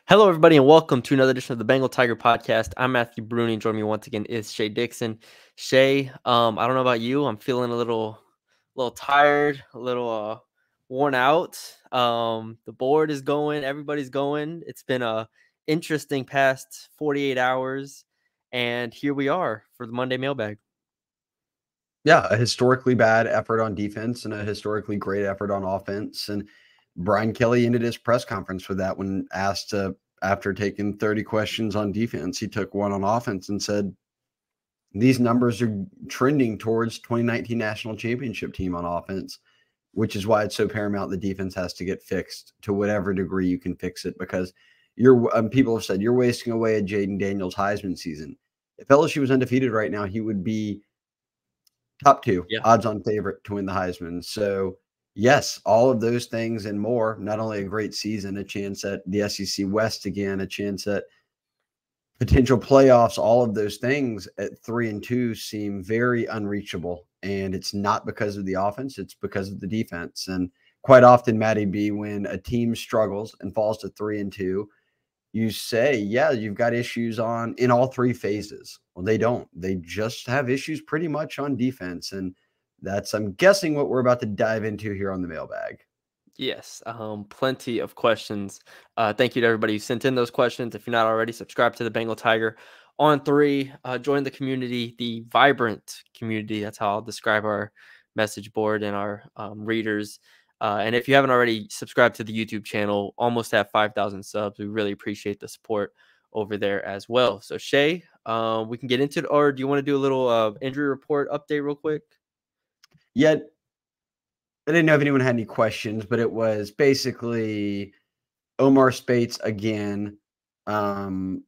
Hello, everybody, and welcome to another edition of the Bengal Tiger podcast. I'm Matthew Bruni, and joining me once again is Shay Dixon. Shay, I don't know about you. I'm feeling a little tired, a little worn out. The board is going, everybody's going. It's been a interesting past 48 hours, and here we are for the Monday mailbag. Yeah, a historically bad effort on defense and a historically great effort on offense. And Brian Kelly ended his press conference with that when asked after taking 30 questions on defense, he took one on offense and said, these numbers are trending towards 2019 national championship team on offense, which is why it's so paramount the defense has to get fixed to whatever degree you can fix it, because people have said you're wasting away a Jaden Daniels Heisman season. If LSU was undefeated right now, he would be top two, odds-on favorite to win the Heisman. So, yes, all of those things and more, not only a great season, a chance at the SEC West again, a chance at potential playoffs, all of those things at 3-2 seem very unreachable. And it's not because of the offense, it's because of the defense. And quite often, Matty B, when a team struggles and falls to 3-2, you say, yeah, you've got issues in all three phases. Well, they don't. They just have issues pretty much on defense. And that's, I'm guessing, what we're about to dive into here on the mailbag. Yes, plenty of questions. Thank you to everybody who sent in those questions. If you're not already, subscribe to the Bengal Tiger on 3. Join the community, the vibrant community. That's how I'll describe our message board and our readers. And if you haven't already subscribed to the YouTube channel, almost at 5,000 subs. We really appreciate the support over there as well. So Shay, we can get into it, or do you want to do a little injury report update real quick? Yeah, I didn't know if anyone had any questions, but it was basically Omar Spates again, who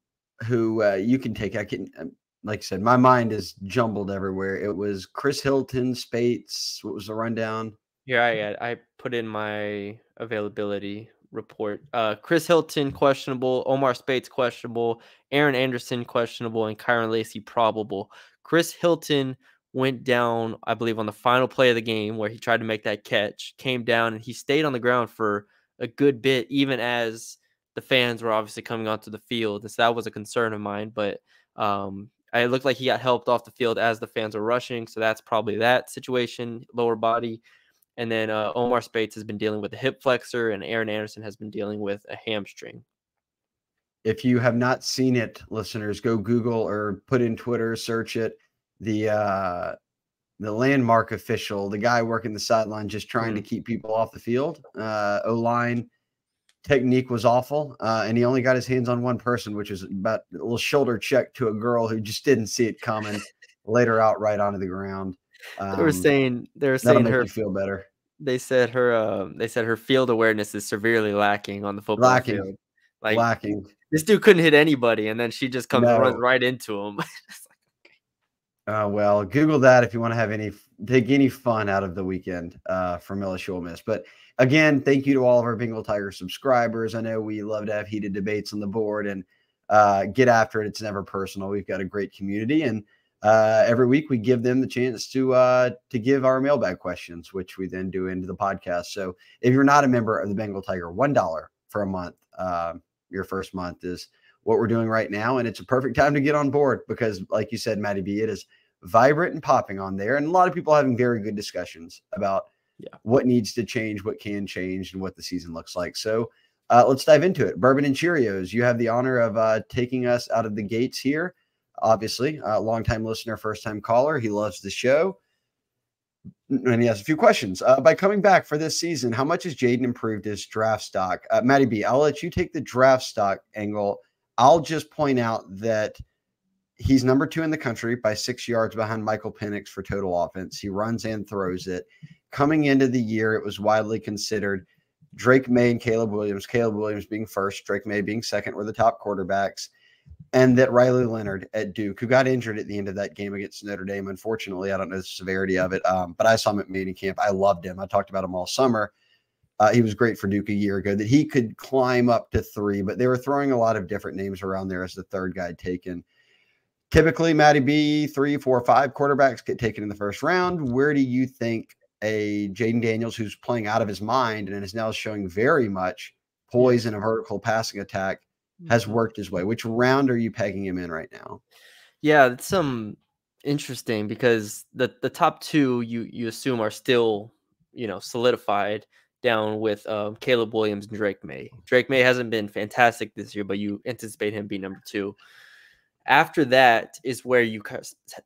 you can take. I can, like I said, my mind is jumbled everywhere. It was Chris Hilton, Spates. What was the rundown? Yeah, I put in my availability report. Chris Hilton questionable, Omar Spates questionable, Aaron Anderson questionable, and Kyron Lacey probable. Chris Hilton went down, I believe, on the final play of the game where he tried to make that catch, came down, and he stayed on the ground for a good bit, even as the fans were obviously coming onto the field. And so that was a concern of mine, but it looked like he got helped off the field as the fans were rushing. So that's probably that situation, lower body. And then Omar Spates has been dealing with a hip flexor, and Aaron Anderson has been dealing with a hamstring. If you have not seen it, listeners, go Google or put in Twitter, search it. The landmark official, the guy working the sideline, just trying to keep people off the field. O-line technique was awful, and he only got his hands on one person, which is about a little shoulder check to a girl who just didn't see it coming, laid her out right onto the ground. They were saying that'll make you feel better. They said her field awareness is severely lacking on the football field. Lacking. This dude couldn't hit anybody, and then she just runs right into him. Well, Google that if you want to take any fun out of the weekend from LSU Ole Miss. But again, thank you to all of our Bengal Tiger subscribers. I know we love to have heated debates on the board and get after it. It's never personal. We've got a great community, and every week we give them the chance to give our mailbag questions, which we then do into the podcast. So if you're not a member of the Bengal Tiger, $1 for a month, your first month is what we're doing right now. And it's a perfect time to get on board because, like you said, Matty B, it is vibrant and popping on there. And a lot of people having very good discussions about what needs to change, what can change, and what the season looks like. So let's dive into it. Bourbon and Cheerios, you have the honor of taking us out of the gates here. Obviously, a longtime listener, first-time caller. He loves the show. And he has a few questions. By coming back for this season, how much has Jaden improved his draft stock? Matty B, I'll let you take the draft stock angle. I'll just point out that he's number 2 in the country by 6 yards behind Michael Penix for total offense. He runs and throws it. Coming into the year, it was widely considered Drake May and Caleb Williams being first, Drake May being second, were the top quarterbacks, and that Riley Leonard at Duke, who got injured at the end of that game against Notre Dame, unfortunately, I don't know the severity of it, but I saw him at minicamp. I loved him. I talked about him all summer. He was great for Duke a year ago, that he could climb up to 3, but they were throwing a lot of different names around there as the third guy taken. Typically, Matty B, 3, 4, 5 quarterbacks get taken in the first round. Where do you think a Jaden Daniels, who's playing out of his mind and is now showing very much poise in a vertical passing attack, has worked his way. Which round are you pegging him in right now? Yeah, it's interesting because the top two you assume are still, solidified down with Caleb Williams and Drake May. Drake May hasn't been fantastic this year, but you anticipate him being number two. After that is where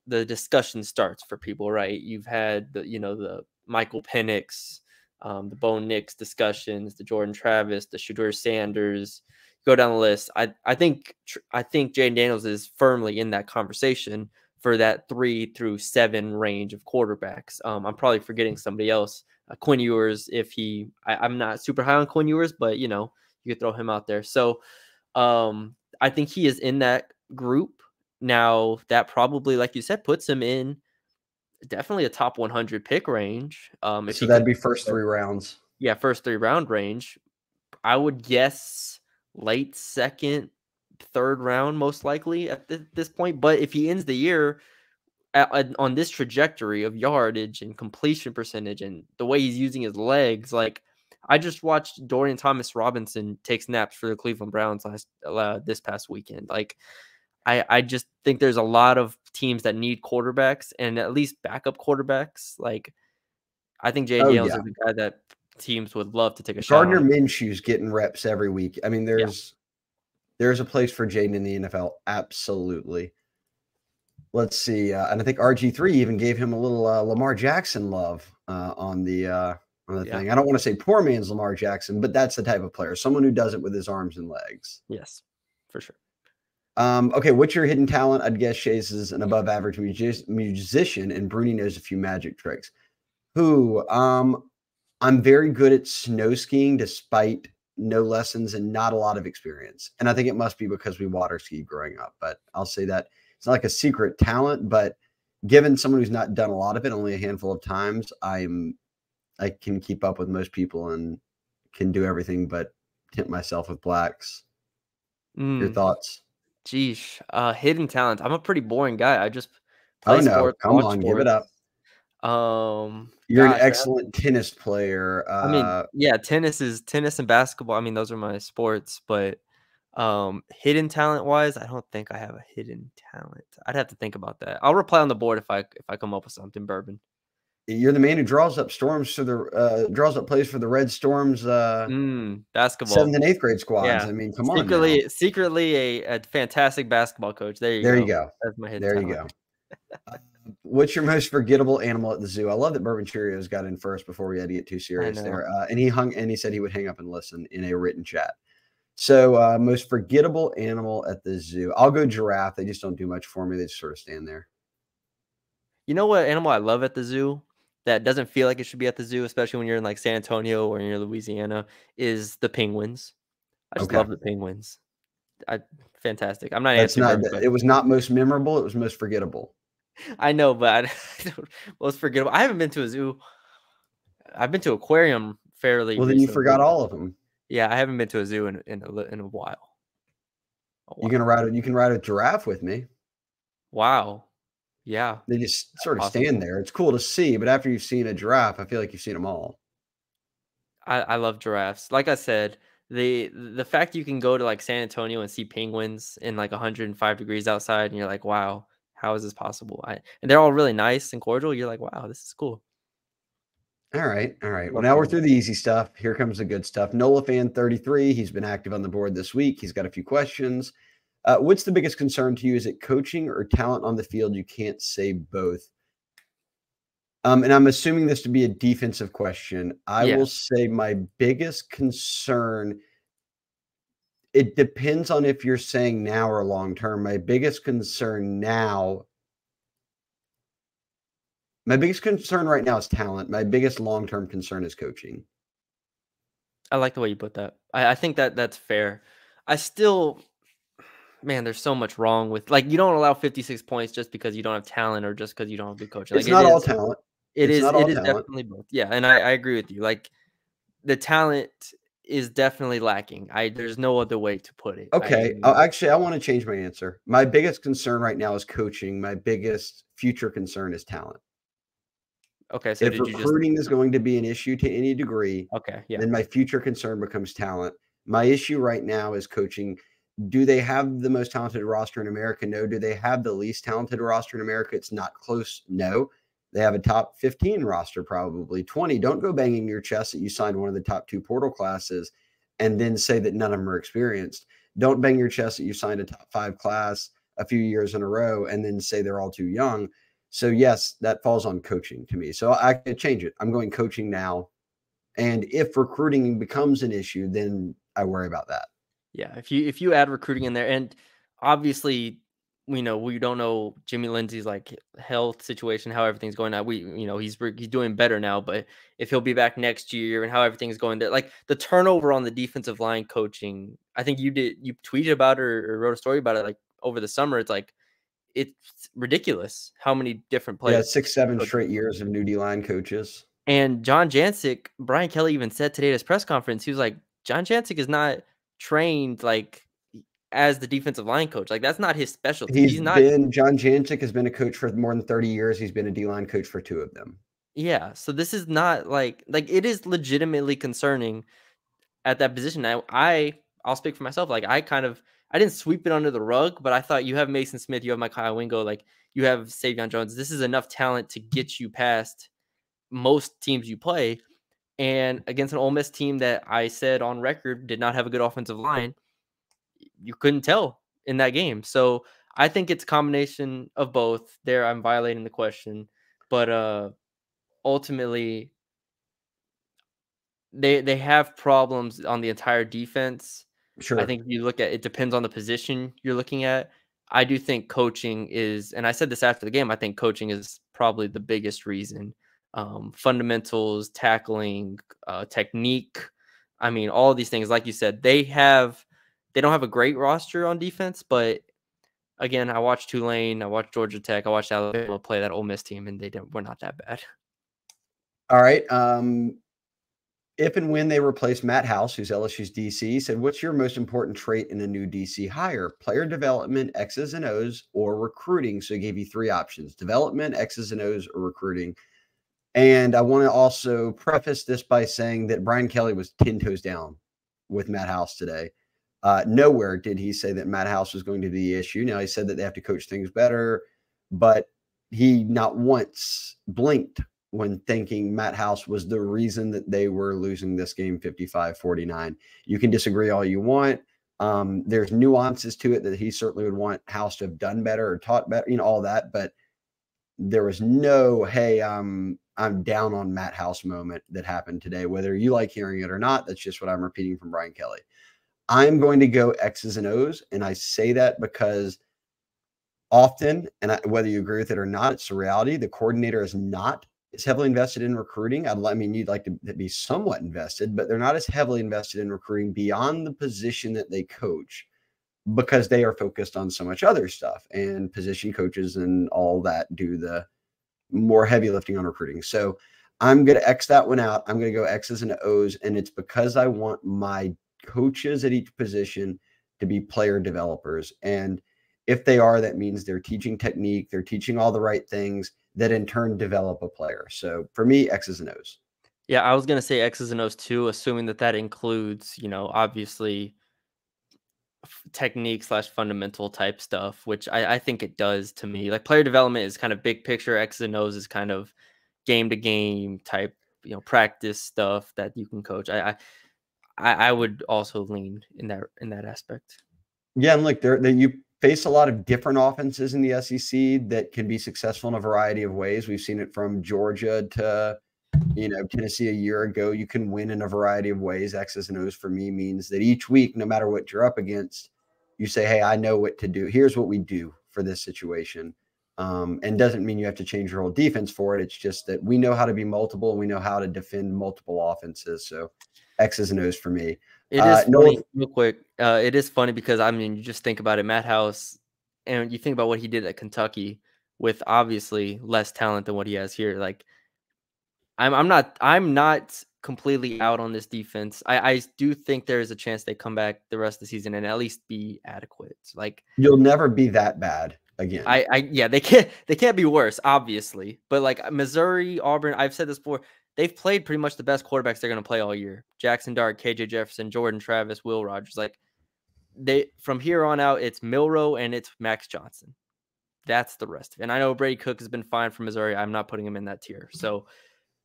the discussion starts for people, right? You've had the Michael Penix, the Bo Nix discussions, the Jordan Travis, the Shedeur Sanders. Go down the list. I think Jaden Daniels is firmly in that conversation for that 3 through 7 range of quarterbacks. I'm probably forgetting somebody else. Quinn Ewers, I'm not super high on Quinn Ewers, but you could throw him out there. So I think he is in that group. Now that probably, like you said, puts him in definitely a top 100 pick range. So that'd be first 3 rounds. Yeah, first 3 round range. I would guess late second, third round, most likely at this point. But if he ends the year on this trajectory of yardage and completion percentage and the way he's using his legs, like I just watched Dorian Thomas-Robinson take snaps for the Cleveland Browns this past weekend. Like I just think there's a lot of teams that need quarterbacks and at least backup quarterbacks. Like I think Jay Daniels is a guy that teams would love to take a shot on. Gardner Minshew's getting reps every week. I mean, there's a place for Jaden in the NFL. Absolutely. Let's see. And I think RG3 even gave him a little Lamar Jackson love on the thing. I don't want to say poor man's Lamar Jackson, but that's the type of player, someone who does it with his arms and legs. Yes, for sure. Okay, what's your hidden talent? I'd guess Chase is an above average musician, and Bruni knows a few magic tricks. I'm very good at snow skiing despite no lessons and not a lot of experience. And I think it must be because we water skied growing up, but I'll say that it's not like a secret talent, but given someone who's not done a lot of it, only a handful of times, I can keep up with most people and can do everything but tint myself with blacks. Your thoughts? Geesh, hidden talent. I'm a pretty boring guy. I just play sports. Come on, give it up. You're an excellent tennis player. I mean, yeah, tennis and basketball. I mean, those are my sports, but hidden talent wise, I don't think I have a hidden talent. I'd have to think about that. I'll reply on the board if I come up with something, Bourbon. You're the man who draws up plays for the Red Storms basketball 7th and 8th grade squads. Yeah. I mean, come on. Secretly a fantastic basketball coach. There you go. That's my hidden talent. There you go. What's your most forgettable animal at the zoo? I love that Bourbon Cheerios got in first before we had to get too serious there. And he said he would hang up and listen in a written chat. So most forgettable animal at the zoo. I'll go giraffe. They just don't do much for me. They just sort of stand there. You know what animal I love at the zoo that doesn't feel like it should be at the zoo, especially when you're in like San Antonio or you're in Louisiana, is the penguins. I just love the penguins. Fantastic. I'm not answering. It was not most memorable. It was most forgettable. I know, but most forgettable. I haven't been to a zoo. I've been to aquarium fairly. Well, then you forgot all of them. Yeah, I haven't been to a zoo in a while. You can ride a giraffe with me. Wow. Yeah. They just sort of stand there. It's cool to see, but after you've seen a giraffe, I feel like you've seen them all. I love giraffes. Like I said, the fact you can go to like San Antonio and see penguins in like 105 degrees outside and you're like, wow, how is this possible? And they're all really nice and cordial. You're like, wow, this is cool. All right. Well, now we're through the easy stuff. Here comes the good stuff. NolaFan33, he's been active on the board this week. He's got a few questions. What's the biggest concern to you? Is it coaching or talent on the field? You can't say both. And I'm assuming this to be a defensive question. I will say my biggest concern, it depends on if you're saying now or long-term. My biggest concern right now is talent. My biggest long-term concern is coaching. I like the way you put that. I think that's fair. I still, man, there's so much wrong with, like, you don't allow 56 points just because you don't have talent or just because you don't have good coaching. It's not all talent. It is definitely both. Yeah, and I agree with you. Like, the talent is definitely lacking. There's no other way to put it. Okay. I want to change my answer. My biggest concern right now is coaching. My biggest future concern is talent. Okay. So if recruiting is going to be an issue to any degree, okay, yeah, then my future concern becomes talent. My issue right now is coaching. Do they have the most talented roster in America? No. Do they have the least talented roster in America? It's not close. No. They have a top 15 roster, probably 20. Don't go banging your chest that you signed one of the top 2 portal classes and then say that none of them are experienced. Don't bang your chest that you signed a top 5 class a few years in a row and then say they're all too young. So yes, that falls on coaching to me. So I could change it. I'm going coaching now. And if recruiting becomes an issue, then I worry about that. Yeah, if you add recruiting in there, and obviously we don't know Jimmy Lindsey's like health situation, how everything's going now. He's doing better now, but if he'll be back next year and how everything's going there, like the turnover on the defensive line coaching, I think you tweeted about it or wrote a story about it like over the summer. It's like it's ridiculous how many different players. Yeah, 6-7 straight years of new D-line coaches. And John Jancic, Brian Kelly even said today at his press conference, he was like, John Jancic is not trained like as the defensive line coach. Like that's not his specialty. John Jancic has been a coach for more than 30 years. He's been a D-line coach for 2 of them. Yeah. So this is not like it is legitimately concerning at that position. I'll speak for myself. Like I didn't sweep it under the rug, but I thought you have Mason Smith, you have Mykhi Wingo, like you have Savion Jones. This is enough talent to get you past most teams you play. And against an Ole Miss team that I said on record did not have a good offensive line, you couldn't tell in that game. So I think it's a combination of both. There, I'm violating the question, but ultimately, they have problems on the entire defense. Sure. I think if you look at it, depends on the position you're looking at. I do think coaching is, and I said this after the game, I think coaching is probably the biggest reason. Fundamentals, tackling, technique. I mean, all of these things, like you said, they don't have a great roster on defense, but again, I watched Tulane, I watched Georgia Tech, I watched Alabama play that Ole Miss team, and were not that bad. All right. If and when they replace Matt House, who's LSU's DC, said, what's your most important trait in a new DC hire? Player development, X's and O's, or recruiting? So he gave you 3 options: development, X's and O's, or recruiting. And I want to also preface this by saying that Brian Kelly was 10 toes down with Matt House today. Nowhere did he say that Matt House was going to be the issue. Now, he said that they have to coach things better, but he not once blinked when thinking Matt House was the reason that they were losing this game 55-49. You can disagree all you want. There's nuances to it that he certainly would want House to have done better or taught better, all that. But there was no, hey, I'm down on Matt House moment that happened today. Whether you like hearing it or not, that's just what I'm repeating from Brian Kelly. I'm going to go X's and O's, and I say that because often, and whether you agree with it or not, it's a reality. The coordinator is not as heavily invested in recruiting. I mean, you'd like to be somewhat invested, but they're not as heavily invested in recruiting beyond the position that they coach because they are focused on so much other stuff, and position coaches and all that do the more heavy lifting on recruiting. So I'm going to X that one out. I'm going to go X's and O's, and it's because I want my coaches at each position to be player developers. And if they are, that means they're teaching technique, they're teaching all the right things that in turn develop a player. So for me, X's and O's. Yeah, I was going to say X's and O's too, assuming that includes, obviously technique / fundamental type stuff, which I think it does to me. Like player development is kind of big picture. X's and O's is kind of game to game type, practice stuff that you can coach. I would also lean in that aspect. Yeah, and look, you face a lot of different offenses in the SEC that can be successful in a variety of ways. We've seen it from Georgia to Tennessee a year ago. You can win in a variety of ways. X's and O's for me means that each week, no matter what you're up against, you say, hey, I know what to do. Here's what we do for this situation. And doesn't mean you have to change your whole defense for it. It's just that we know how to be multiple and we know how to defend multiple offenses. So X's and O's for me. It is funny, real quick. It is funny because, I mean, you just think about it, Matt House, and you think about what he did at Kentucky with obviously less talent than what he has here. Like, I'm not completely out on this defense. I do think there is a chance they come back the rest of the season and at least be adequate. Like, you'll never be that bad again. Yeah, they can't be worse, obviously. But like Missouri, Auburn, I've said this before, they've played pretty much the best quarterbacks they're going to play all year. Jackson Dart, KJ Jefferson, Jordan Travis, Will Rogers. Like, from here on out, it's Milroe and it's Max Johnson. That's the rest. And I know Brady Cook has been fine for Missouri. I'm not putting him in that tier. So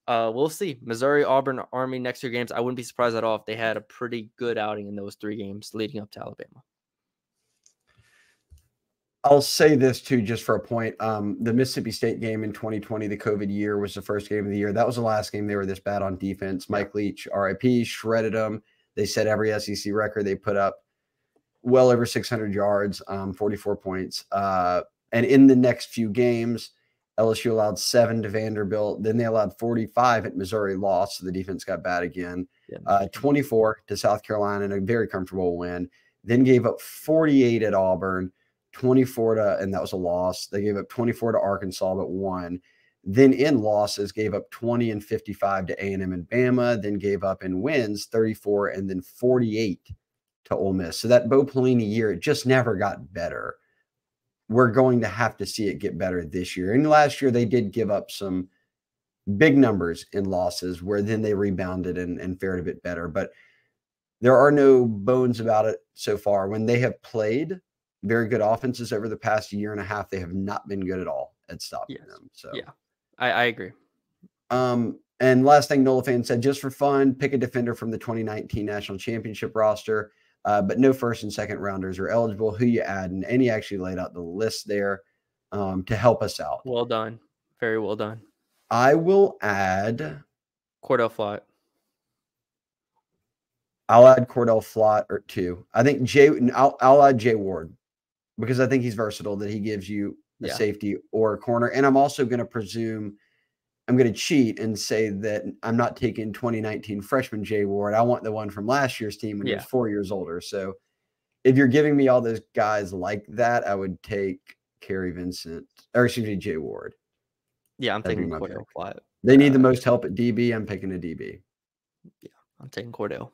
we'll see. Missouri, Auburn, Army next year games. I wouldn't be surprised at all if they had a pretty good outing in those 3 games leading up to Alabama. I'll say this too, just for a point. The Mississippi State game in 2020, the COVID year, was the first game of the year. That was the last game they were this bad on defense. Mike Leach, RIP, shredded them. They set every SEC record. They put up well over 600 yards, 44 points. And in the next few games, LSU allowed 7 to Vanderbilt. Then they allowed 45 at Missouri, lost, so the defense got bad again. 24 to South Carolina in a very comfortable win. Then gave up 48 at Auburn. 24 to, and that was a loss. They gave up 24 to Arkansas, but won. Then in losses, gave up 20 and 55 to A&M and Bama, then gave up in wins 34 and then 48 to Ole Miss. So that Bo Pelini year, it just never got better. We're going to have to see it get better this year. And last year, they did give up some big numbers in losses where then they rebounded and fared a bit better. But there are no bones about it so far. When they have played very good offenses over the past year and a half, they have not been good at all at stopping them. So yeah, I agree. And last thing Nola fan said, just for fun, pick a defender from the 2019 national championship roster, but no first and second rounders are eligible. Who you add? And he actually laid out the list there to help us out. Well done. Very well done. I will add Cordell Flott. I'll add Cordell Flott or 2. I think I'll add Jay Ward, because I think he's versatile, that he gives you a safety or a corner. And I'm also going to presume I'm going to cheat and say that I'm not taking 2019 freshman Jay Ward. I want the one from last year's team when he was 4 years older. So if you're giving me all those guys like that, I would take Jay Ward. Yeah, I'm taking Cordell Flott. They need the most help at DB. I'm picking a DB. Yeah, I'm taking Cordell.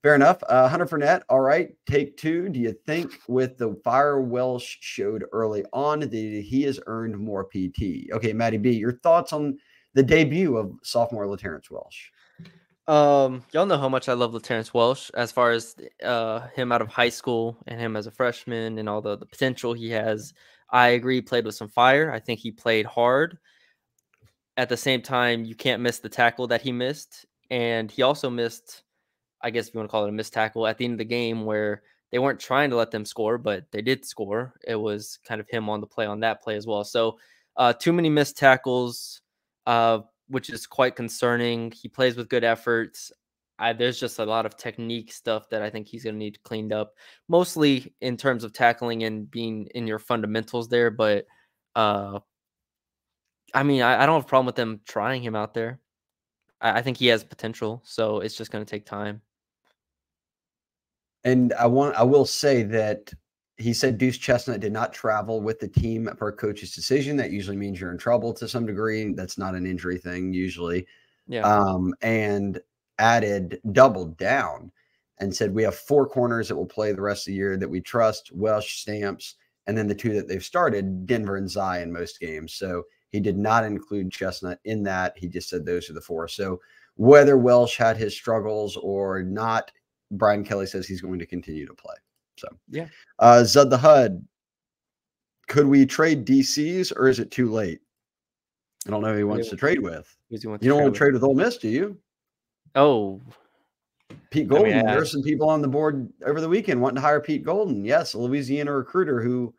Fair enough. Hunter Fournette, all right. Take 2. Do you think with the fire Welsh showed early on that he has earned more PT? Okay, Matty B, your thoughts on the debut of sophomore LaTerrence Welsh? Y'all know how much I love LaTerrence Welsh as far as him out of high school and him as a freshman and all the potential he has. I agree, he played with some fire. I think he played hard. At the same time, you can't miss the tackle that he missed. And he also missed, I guess if you want to call it a missed tackle, at the end of the game where they weren't trying to let them score, but they did score. It was kind of him on the play on that play as well. So too many missed tackles, which is quite concerning. He plays with good efforts. There's just a lot of technique stuff that I think he's going to need cleaned up, mostly in terms of tackling and being in your fundamentals there. But I mean, I don't have a problem with them trying him out there. I think he has potential, so it's just going to take time. And I will say that he said Deuce Chestnut did not travel with the team per coach's decision. That usually means you're in trouble to some degree. That's not an injury thing usually. Yeah. And doubled down and said, we have 4 corners that will play the rest of the year that we trust: Welsh, Stamps, and then the 2 that they've started, Denver and Zai, in most games. So he did not include Chestnut in that. He just said those are the 4. So whether Welsh had his struggles or not, Brian Kelly says he's going to continue to play. So yeah. Zud the HUD, could we trade DCs or is it too late? I don't know who he wants to trade with. You don't want to trade with Ole Miss, do you? Oh, Pete Golden. There are some people on the board over the weekend wanting to hire Pete Golden. Yes, a Louisiana recruiter who,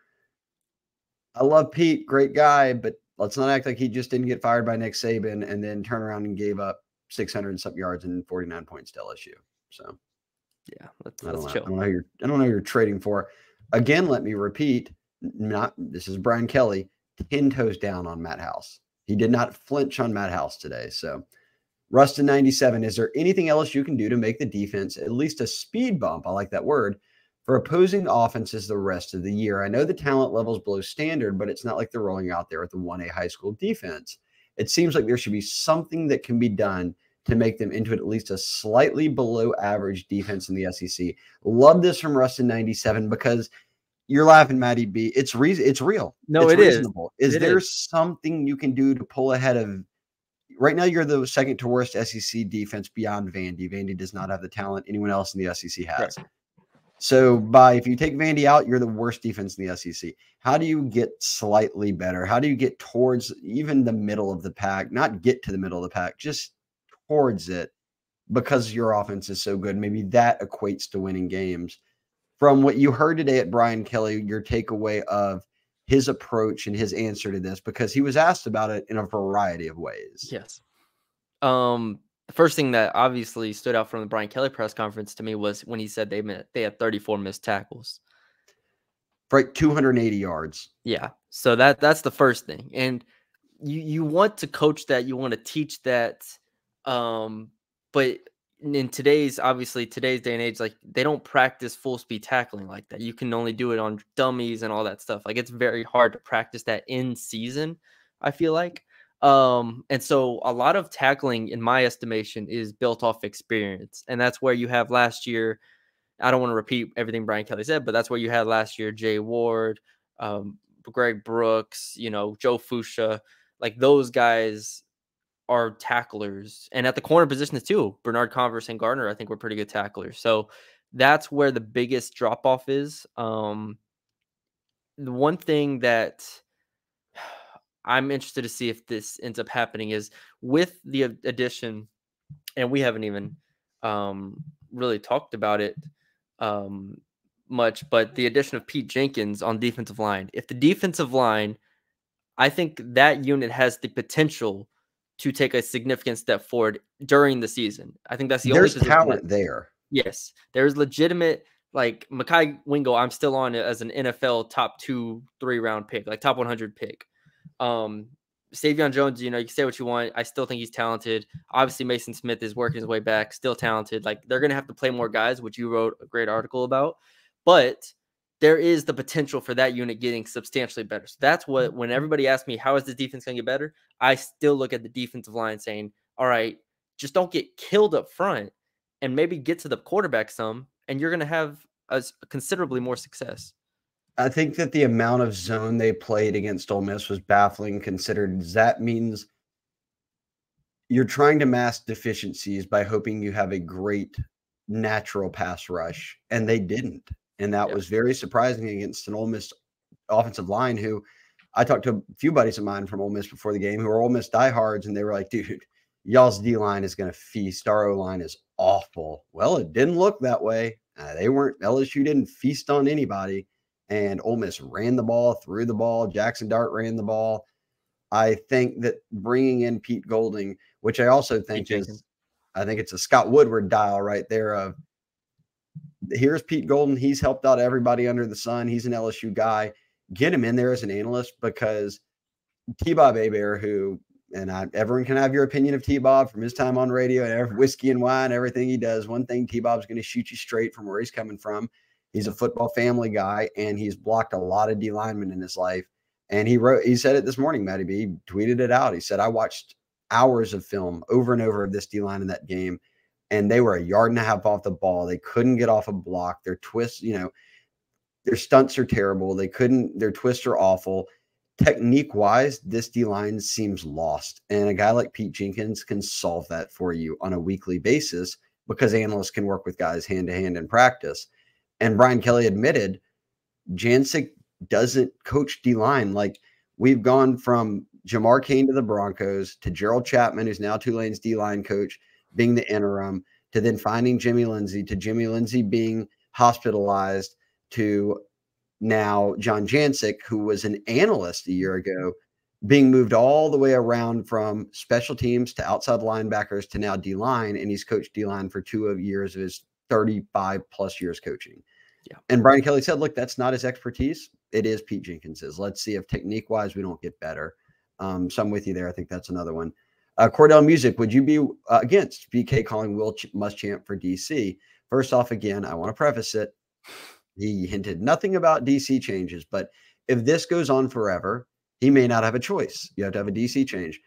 I love Pete, great guy, but let's not act like he just didn't get fired by Nick Saban and then turn around and gave up 600 and something yards and 49 points to LSU. So yeah, let's chill. I don't know who you're trading for. Again, let me repeat, this is Brian Kelly, 10 toes down on Matt House. He did not flinch on Matt House today. So Rustin 97, is there anything else you can do to make the defense at least a speed bump? I like that word, for opposing offenses the rest of the year. I know the talent level is below standard, but it's not like they're rolling out there with the 1A high school defense. It seems like there should be something that can be done to make them into at least a slightly below average defense in the SEC. Love this from Rustin 97, because you're laughing, Matty B. It's real. No, it's reasonable. Is there something you can do to pull ahead of? Right now, you're the second to worst SEC defense beyond Vandy. Vandy does not have the talent anyone else in the SEC has. Right. So if you take Vandy out, you're the worst defense in the SEC. How do you get slightly better? How do you get towards even the middle of the pack? Not get to the middle of the pack, just towards it, because your offense is so good. Maybe that equates to winning games. From what you heard today at Brian Kelly, your takeaway of his approach and his answer to this, because he was asked about it in a variety of ways. Yes. The first thing that obviously stood out from the Brian Kelly press conference to me was when he said they had 34 missed tackles. Right, 280 yards. Yeah. So that's the first thing. And you want to coach that, you want to teach that. But in today's day and age, like they don't practice full speed tackling like that. You can only do it on dummies and all that stuff. Like it's very hard to practice that in season, I feel like. And so a lot of tackling, in my estimation, is built off experience. And that's where you have last year. I don't want to repeat everything Brian Kelly said, but that's where you had last year, Jay Ward, Greg Brooks, Joe Fuchsia. Like those guys are tacklers. And at the corner positions too, Bernard Converse and Gardner, I think were pretty good tacklers. So that's where the biggest drop off is. The one thing that I'm interested to see if this ends up happening is with the addition, and we haven't even really talked about it much, but the addition of Pete Jenkins on defensive line. If the defensive line, I think that unit has the potential to take a significant step forward during the season. I think that's the only position. There's talent there. Yes, there's legitimate. Like Mekhi Wingo, I'm still on it as an NFL top 2-3 round pick, like top 100 pick. Savion Jones, you can say what you want. I still think he's talented. Obviously, Mason Smith is working his way back, still talented. Like they're going to have to play more guys, which you wrote a great article about. But there is the potential for that unit getting substantially better. So that's what, when everybody asks me, how is this defense going to get better? I still look at the defensive line saying, all right, just don't get killed up front and maybe get to the quarterback some, and you're going to have considerably more success. I think that the amount of zone they played against Ole Miss was baffling considered. That means you're trying to mask deficiencies by hoping you have a great natural pass rush, and they didn't. And that was very surprising against an Ole Miss offensive line who I talked to a few buddies of mine from Ole Miss before the game who are Ole Miss diehards, and they were like, dude, y'all's D-line is going to feast. Our O-line is awful. Well, it didn't look that way. LSU didn't feast on anybody. And Ole Miss ran the ball, threw the ball. Jackson Dart ran the ball. I think that bringing in Pete Golding, which I also think I think it's a Scott Woodward dial right there of here's Pete Golden. He's helped out everybody under the sun. He's an LSU guy. Get him in there as an analyst, because T-Bob Hebert, everyone can have your opinion of T-Bob from his time on radio and whiskey and wine, everything he does. One thing, T-Bob's going to shoot you straight from where he's coming from. He's a football family guy, and he's blocked a lot of D linemen in his life. And he said it this morning, Matty B. He tweeted it out. He said, I watched hours of film over and over of this D line in that game, and they were 1.5 yards off the ball. They couldn't get off a block. Their twists, their stunts are terrible. Their twists are awful. Technique-wise, this D line seems lost. And a guy like Pete Jenkins can solve that for you on a weekly basis, because analysts can work with guys hand-to-hand in practice. And Brian Kelly admitted Jancic doesn't coach D-line. Like, we've gone from Jamar Cain to the Broncos to Gerald Chapman, who's now Tulane's D-line coach, being the interim, to then finding Jimmy Lindsey, to Jimmy Lindsey being hospitalized, to now John Jancic, who was an analyst a year ago, being moved all the way around from special teams to outside linebackers to now D-line. And he's coached D-line for 2 years of his 35+ years coaching. Yeah. And Brian Kelly said, look, that's not his expertise. It is Pete Jenkins's. Let's see if technique-wise we don't get better. So I'm with you there. I think that's another one. Cordell Music, would you be against BK calling Will Muschamp for DC? First off, again, I want to preface it. He hinted nothing about DC changes, but if this goes on forever, he may not have a choice. You have to have a DC change.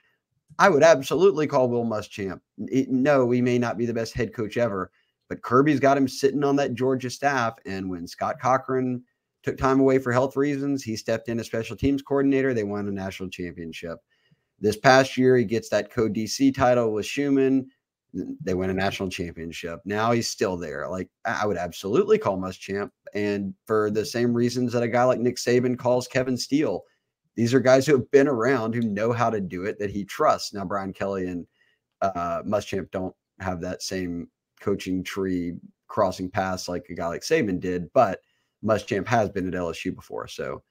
I would absolutely call Will Muschamp. No, he may not be the best head coach ever, but Kirby's got him sitting on that Georgia staff. And when Scott Cochran took time away for health reasons, he stepped in as special teams coordinator. They won a national championship. This past year, he gets that co-DC title with Schumann. They win a national championship. Now he's still there. Like, I would absolutely call Muschamp, and for the same reasons that a guy like Nick Saban calls Kevin Steele. These are guys who have been around, who know how to do it, that he trusts. Now, Brian Kelly and Muschamp don't have that same coaching tree crossing paths like a guy like Saban did, but Muschamp has been at LSU before. So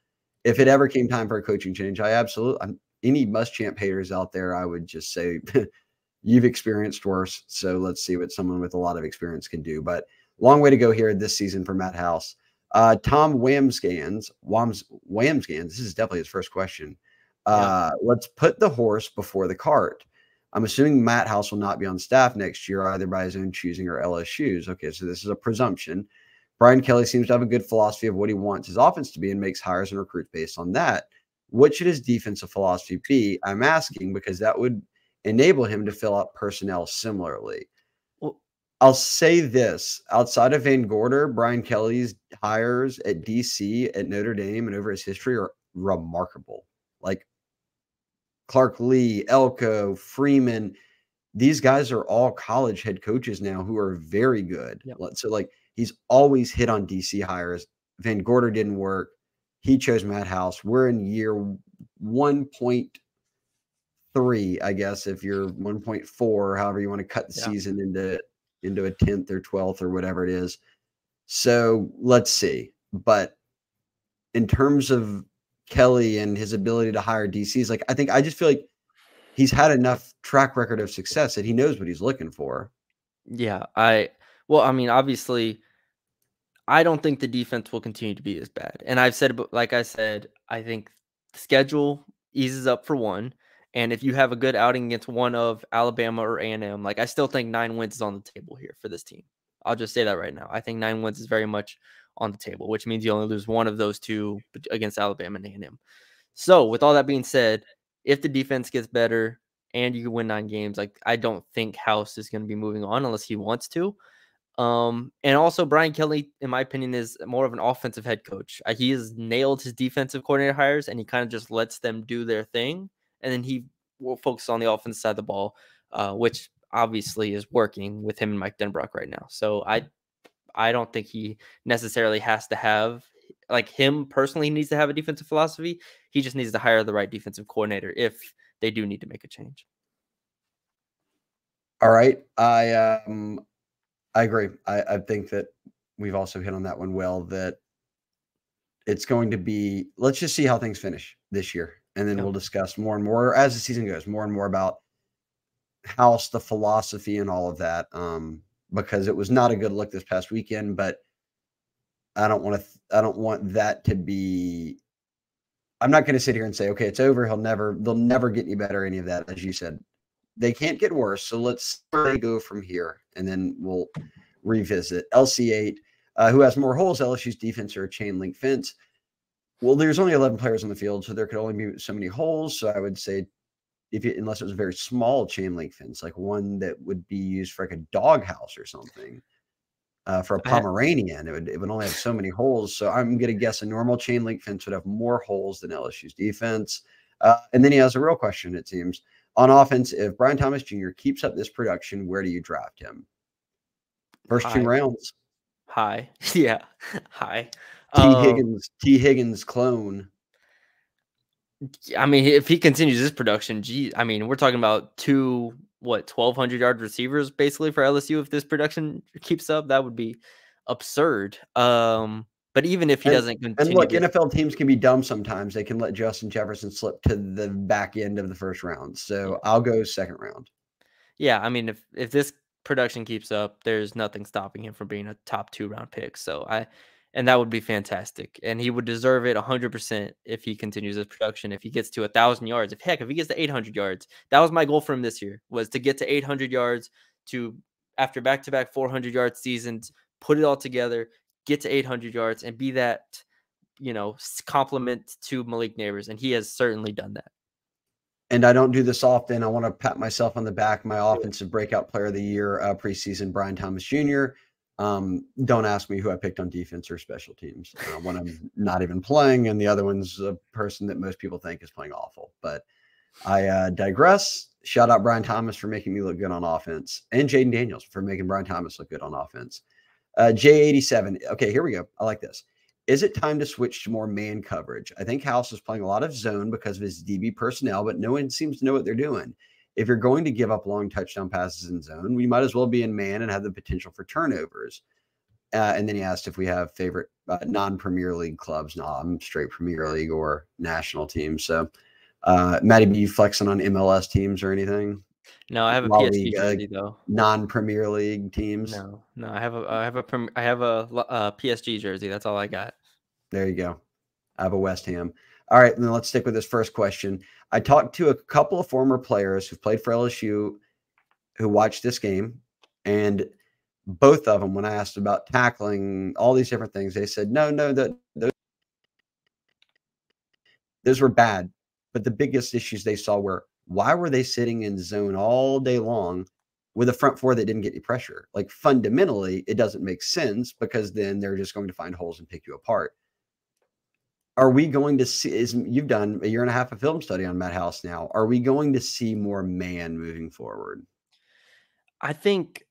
if it ever came time for a coaching change, any Muschamp haters out there, I would just say you've experienced worse. So let's see what someone with a lot of experience can do. But long way to go here this season for Matt House. Tom Wamsgans, this is definitely his first question. Let's put the horse before the cart. I'm assuming Matt House will not be on staff next year, either by his own choosing or LSU's. Okay, so this is a presumption. Brian Kelly seems to have a good philosophy of what he wants his offense to be and makes hires and recruits based on that. What should his defensive philosophy be? I'm asking because that would enable him to fill out personnel similarly. Well, I'll say this. Outside of Van Gorder, Brian Kelly's hires at DC, at Notre Dame, and over his history are remarkable. Like Clark Lee, Elko, Freeman, these guys are all college head coaches now who are very good. Yep. So, like, he's always hit on DC hires. Van Gorder didn't work. He chose Matt House. We're in year 1.3, I guess, if you're 1.4, however you want to cut the season into a 10th or 12th or whatever it is. So let's see. But in terms of Kelly and his ability to hire DCs, like, I just feel like he's had enough track record of success that he knows what he's looking for. Yeah. Obviously, I don't think the defense will continue to be as bad. And I've said, like I said, I think the schedule eases up for one. And if you have a good outing against one of Alabama or A&M, like, I still think 9 wins is on the table here for this team. I'll just say that right now. I think 9 wins is very much on the table, which means you only lose one of those two against Alabama and A&M. So with all that being said, if the defense gets better and you can win 9 games, like, I don't think House is going to be moving on unless he wants to. And also Brian Kelly, in my opinion, is more of an offensive head coach. He has nailed his defensive coordinator hires, and he kind of just lets them do their thing. And then he will focus on the offensive side of the ball, which obviously is working with him and Mike Denbrock right now. So I don't think he necessarily has to have, like, him personally needs to have a defensive philosophy. He just needs to hire the right defensive coordinator if they do need to make a change. All right. I agree. I think that we've also hit on that one well, that it's going to be, let's just see how things finish this year. And then we'll discuss more and more as the season goes, more and more about House, the philosophy, and all of that. Because it was not a good look this past weekend, but I don't want that to be, I'm not going to sit here and say, okay, it's over. They'll never get any better, any of that. As you said, they can't get worse. So let's see where they go from here, and then we'll revisit. LC8, who has more holes, LSU's defense or a chain link fence? Well, there's only 11 players on the field, so there could only be so many holes. So I would say, unless it was a very small chain link fence, like one that would be used for like a dog house or something, for a Pomeranian, it would only have so many holes. So I'm going to guess a normal chain link fence would have more holes than LSU's defense. And then he has a real question, it seems. On offense, if Brian Thomas Jr. keeps up this production, where do you draft him? First 2 rounds. High. Yeah. High. T. Higgins clone. I mean, if he continues this production, we're talking about 2 1,200-yard receivers basically for LSU. If this production keeps up, that would be absurd. But even if he doesn't continue, and look, NFL teams can be dumb sometimes. They can let Justin Jefferson slip to the back end of the first round. So I'll go second round. Yeah, I mean, if this production keeps up, there's nothing stopping him from being a top 2 round pick. And that would be fantastic. And he would deserve it 100% if he continues his production. If he gets to 1,000 yards, if he gets to 800 yards, that was my goal for him this year, was to get to 800 yards, to, after back-to-back 400-yard seasons, put it all together, get to 800 yards, and be that, compliment to Malik Neighbors. And he has certainly done that. And I don't do this often. I want to pat myself on the back. My offensive breakout player of the year preseason, Brian Thomas Jr. Don't ask me who I picked on defense or special teams when I'm not even playing, and the other one's a person that most people think is playing awful. But I digress. Shout out Brian Thomas for making me look good on offense, and Jaden Daniels for making Brian Thomas look good on offense. J87. Okay, here we go. I like this. Is it time to switch to more man coverage? I think House is playing a lot of zone because of his DB personnel, but no one seems to know what they're doing. If you're going to give up long touchdown passes in zone, we might as well be in man and have the potential for turnovers. And then he asked if we have favorite non-Premier League clubs. No, I'm straight Premier League or national teams. So, Matty, be you flexing on MLS teams or anything? No, I have a La PSG Liga, jersey though. Non-Premier League teams. No, I have a PSG jersey. That's all I got. There you go. I have a West Ham. All right, then let's stick with this first question. I talked to a couple of former players who've played for LSU who watched this game, and both of them, when I asked about tackling, all these different things, they said, no, those were bad. But the biggest issues they saw were, why were they sitting in zone all day long with a front four that didn't get any pressure? Like, fundamentally, it doesn't make sense because then they're just going to find holes and pick you apart. Are we going to see, you've done a year and a half of film study on Matt House now, are we going to see more man moving forward? I think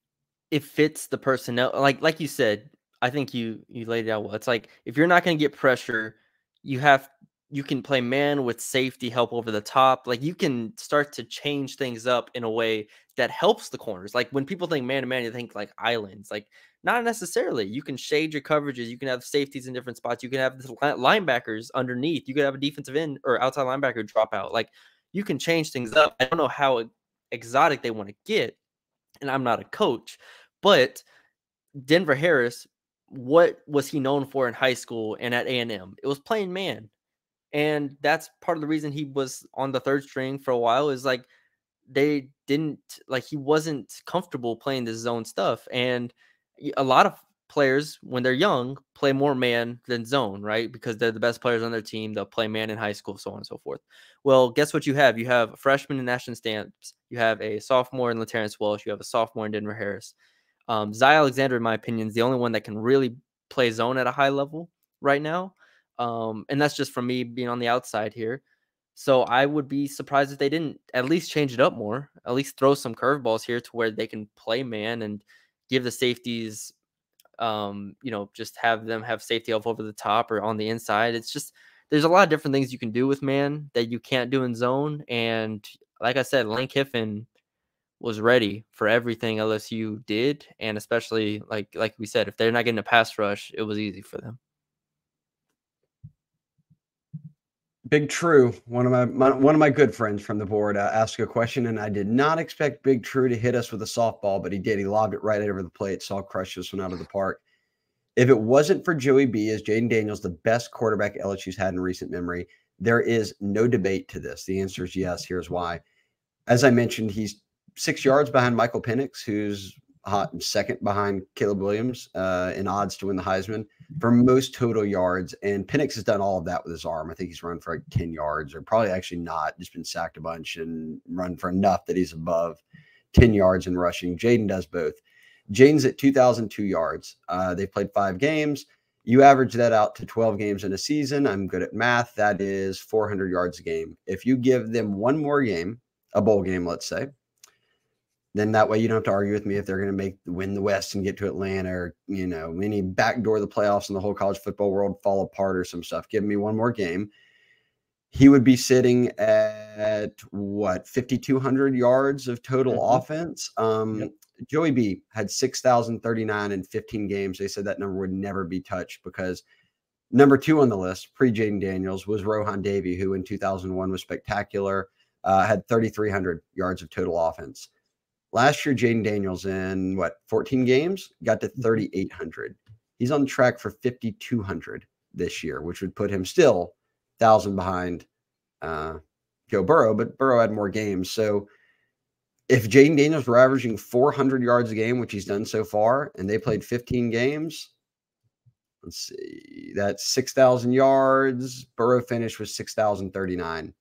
it fits the personnel. Like you said, I think you laid it out well. It's like, if you're not going to get pressure, you can play man with safety help over the top. Like, you can start to change things up in a way that helps the corners. Like, when people think man to man, you think like islands. Like, not necessarily. You can shade your coverages. You can have safeties in different spots. You can have the linebackers underneath. You could have a defensive end or outside linebacker drop out. Like, you can change things up. I don't know how exotic they want to get, and I'm not a coach, but Denver Harris, what was he known for in high school and at A&M? It was playing man. And that's part of the reason he was on the third string for a while, is like, they didn't, like, he wasn't comfortable playing this zone stuff. And a lot of players, when they're young, play more man than zone, right? Because they're the best players on their team. They'll play man in high school, so on and so forth. Well, guess what you have? You have a freshman in Ashton Stamps. You have a sophomore in LaTerrence Welsh. You have a sophomore in Denver Harris. Zy Alexander, in my opinion, is the only one that can really play zone at a high level right now. And that's just from me being on the outside here. So I would be surprised if they didn't at least change it up more, at least throw some curveballs here to where they can play man and give the safeties, just have them have safety up over the top or on the inside. It's just, there's a lot of different things you can do with man that you can't do in zone. And like I said, Lane Kiffin was ready for everything LSU did. And especially like we said, if they're not getting a pass rush, it was easy for them. Big True, one of my good friends from the board, asked a question, and I did not expect Big True to hit us with a softball, but he did. He lobbed it right over the plate. Saw crush this one out of the park. If it wasn't for Joey B, is Jaden Daniels the best quarterback LSU's had in recent memory? There is no debate to this. The answer is yes. Here's why. As I mentioned, he's 6 yards behind Michael Penix, who's hot and second behind Caleb Williams in odds to win the Heisman for most total yards. And Penix has done all of that with his arm. I think he's run for like 10 yards, or probably actually not, just been sacked a bunch and run for enough that he's above 10 yards in rushing. Jaden does both. Jaden's at 2,002 yards. They've played 5 games. You average that out to 12 games in a season. I'm good at math. That is 400 yards a game. If you give them one more game, a bowl game, let's say, then that way you don't have to argue with me if they're going to win the West and get to Atlanta, or, any backdoor the playoffs and the whole college football world fall apart or some stuff. Give me one more game. He would be sitting at 5,200 yards of total offense. Yep. Joey B had 6,039 in 15 games. They said that number would never be touched because number 2 on the list, pre-Jaden Daniels, was Rohan Davey, who in 2001 was spectacular, had 3,300 yards of total offense. Last year, Jaden Daniels in 14 games got to 3,800. He's on track for 5,200 this year, which would put him still 1,000 behind Joe Burrow, but Burrow had more games. So if Jaden Daniels were averaging 400 yards a game, which he's done so far, and they played 15 games, let's see, that's 6,000 yards. Burrow finished with 6,039.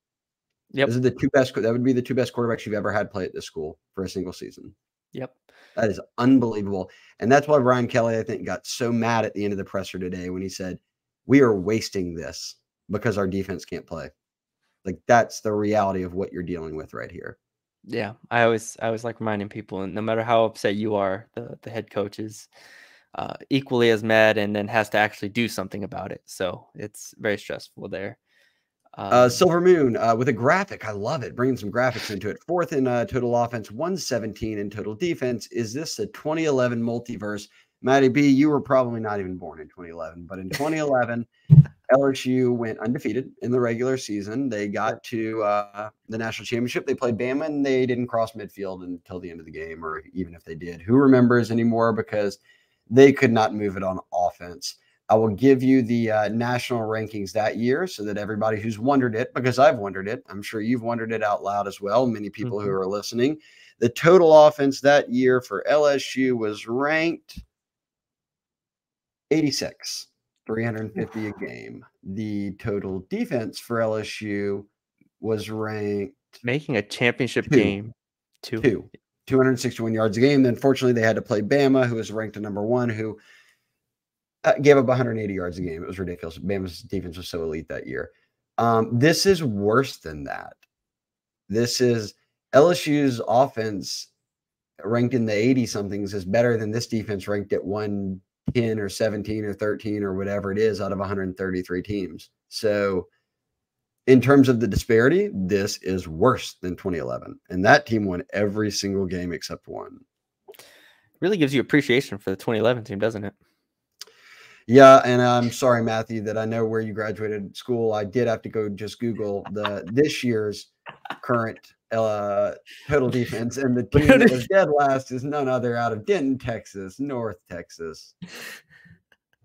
Yep. Those are the 2 best. That would be the 2 best quarterbacks you've ever had play at this school for a single season. Yep. That is unbelievable. And that's why Brian Kelly, I think, got so mad at the end of the presser today when he said, we are wasting this because our defense can't play. Like that's the reality of what you're dealing with right here. Yeah, I always like reminding people, and no matter how upset you are, the head coach is equally as mad, and then has to actually do something about it. So it's very stressful there. Silver Moon with a graphic. I love it. Bringing some graphics into it. 4th in total offense, 117 in total defense. Is this a 2011 multiverse? Matty B, you were probably not even born in 2011, but in 2011, LSU went undefeated in the regular season. They got to the national championship. They played Bama, and they didn't cross midfield until the end of the game, or even if they did, who remembers anymore, because they could not move it on offense. I will give you the national rankings that year so that everybody who's wondered it, because I've wondered it, I'm sure you've wondered it out loud as well, many people who are listening. The total offense that year for LSU was ranked 86, 350 a game. The total defense for LSU was ranked making a championship game 261 yards a game. Then, fortunately, they had to play Bama, who was ranked at number 1, who gave up 180 yards a game. It was ridiculous. Bama's defense was so elite that year. This is worse than that. This is LSU's offense ranked in the 80-somethings is better than this defense ranked at 110 or 17 or 13 or whatever it is out of 133 teams. So in terms of the disparity, this is worse than 2011. And that team won every single game except one. Really gives you appreciation for the 2011 team, doesn't it? Yeah, and I'm sorry, Matthew, that I know where you graduated school. I did have to go just Google this year's current total defense, and the team that was dead last is none other out of Denton, Texas, North Texas.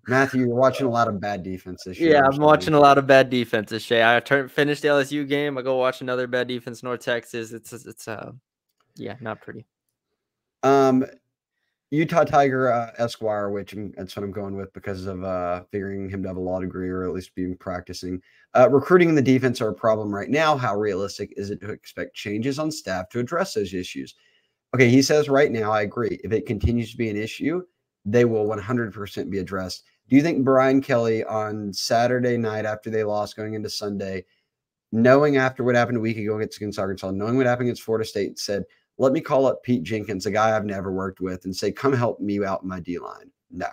Matthew, you're watching a lot of bad defense this year. Yeah, I'm watching a lot of bad defenses, Shay. I finished the LSU game. I go watch another bad defense, North Texas. It's yeah, not pretty. Utah Tiger Esquire, which that's what I'm going with because of figuring him to have a law degree or at least being practicing. Recruiting and the defense are a problem right now. How realistic is it to expect changes on staff to address those issues? Okay, he says right now, I agree. If it continues to be an issue, they will 100% be addressed. Do you think Brian Kelly on Saturday night after they lost going into Sunday, knowing after what happened a week ago against Arkansas, knowing what happened against Florida State, said, let me call up Pete Jenkins, a guy I've never worked with, and say, come help me out in my D-line? No.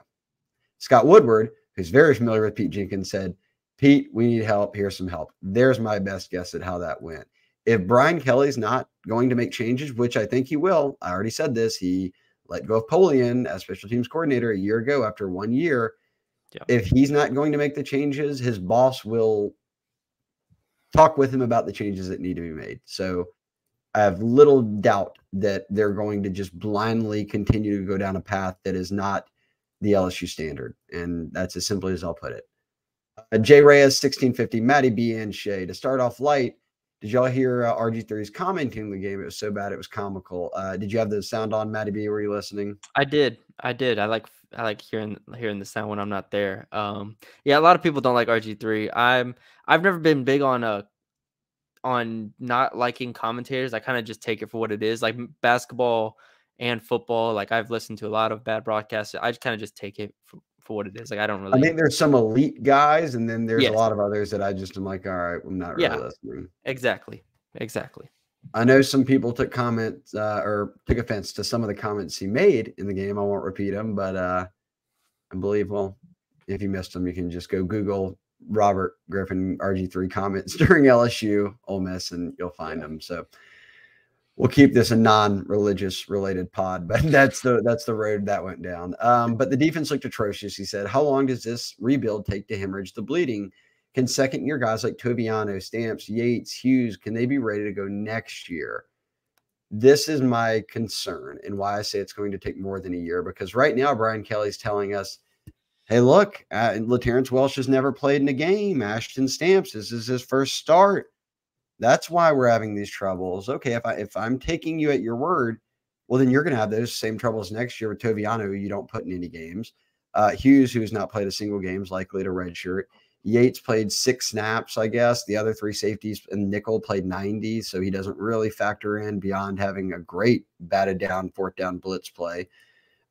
Scott Woodward, who's very familiar with Pete Jenkins, said, Pete, we need help. Here's some help. There's my best guess at how that went. If Brian Kelly's not going to make changes, which I think he will, I already said this, he let go of Polian as special teams coordinator a year ago after 1 year. Yeah. If he's not going to make the changes, his boss will talk with him about the changes that need to be made. So I have little doubt that they're going to just blindly continue to go down a path that is not the LSU standard. And that's as simply as I'll put it. Jay Reyes, 1650, Matty B, and Shay. To start off light, did y'all hear RG3's commenting the game? It was so bad it was comical. Did you have the sound on, Matty B? Were you listening? I did. I like hearing the sound when I'm not there. Yeah, a lot of people don't like RG3. I've never been big on not liking commentators. I kind of just take it for what it is. Like basketball and football, like I've listened to a lot of bad broadcasts. I just kind of just take it for what it is. Like I don't really. I think there's some elite guys, and then there's a lot of others that I just am like, all right, I'm not really listening. Exactly. I know some people took comments or took offense to some of the comments he made in the game. I won't repeat them, but I believe, well, if you missed them, you can just go Google Robert Griffin RG3 comments during LSU Ole Miss, and you'll find them. So we'll keep this a non-religious related pod, but that's the road that went down. But the defense looked atrocious. He said, how long does this rebuild take to hemorrhage the bleeding? Can second-year guys like Toviano, Stamps, Yates, Hughes, can they be ready to go next year? This is my concern and why I say it's going to take more than a year, because right now Brian Kelly's telling us, hey, look, LaTerrence Welsh has never played in a game. Ashton Stamps, this is his first start. That's why we're having these troubles. Okay, if I'm taking you at your word, well, then you're going to have those same troubles next year with Toviano, who you don't put in any games. Hughes, who's not played a single game, is likely to redshirt. Yates played 6 snaps, I guess. The other 3 safeties and nickel played 90, so he doesn't really factor in beyond having a great batted down, 4th down blitz play.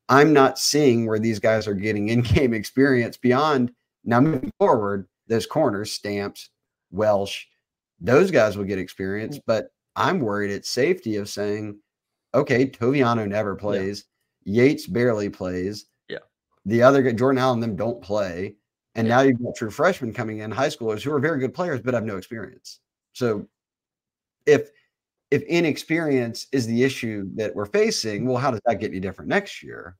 I'm not seeing where these guys are getting in-game experience beyond now moving forward. Those corners, Stamps, Welsh, those guys will get experience. But I'm worried at safety of saying, okay, Toviano never plays. Yeah. Yates barely plays. Yeah. The other guy, Jordan Allen, them don't play. And now you've got true freshmen coming in, high schoolers who are very good players, but have no experience. So if inexperience is the issue that we're facing, well, how does that get any different next year?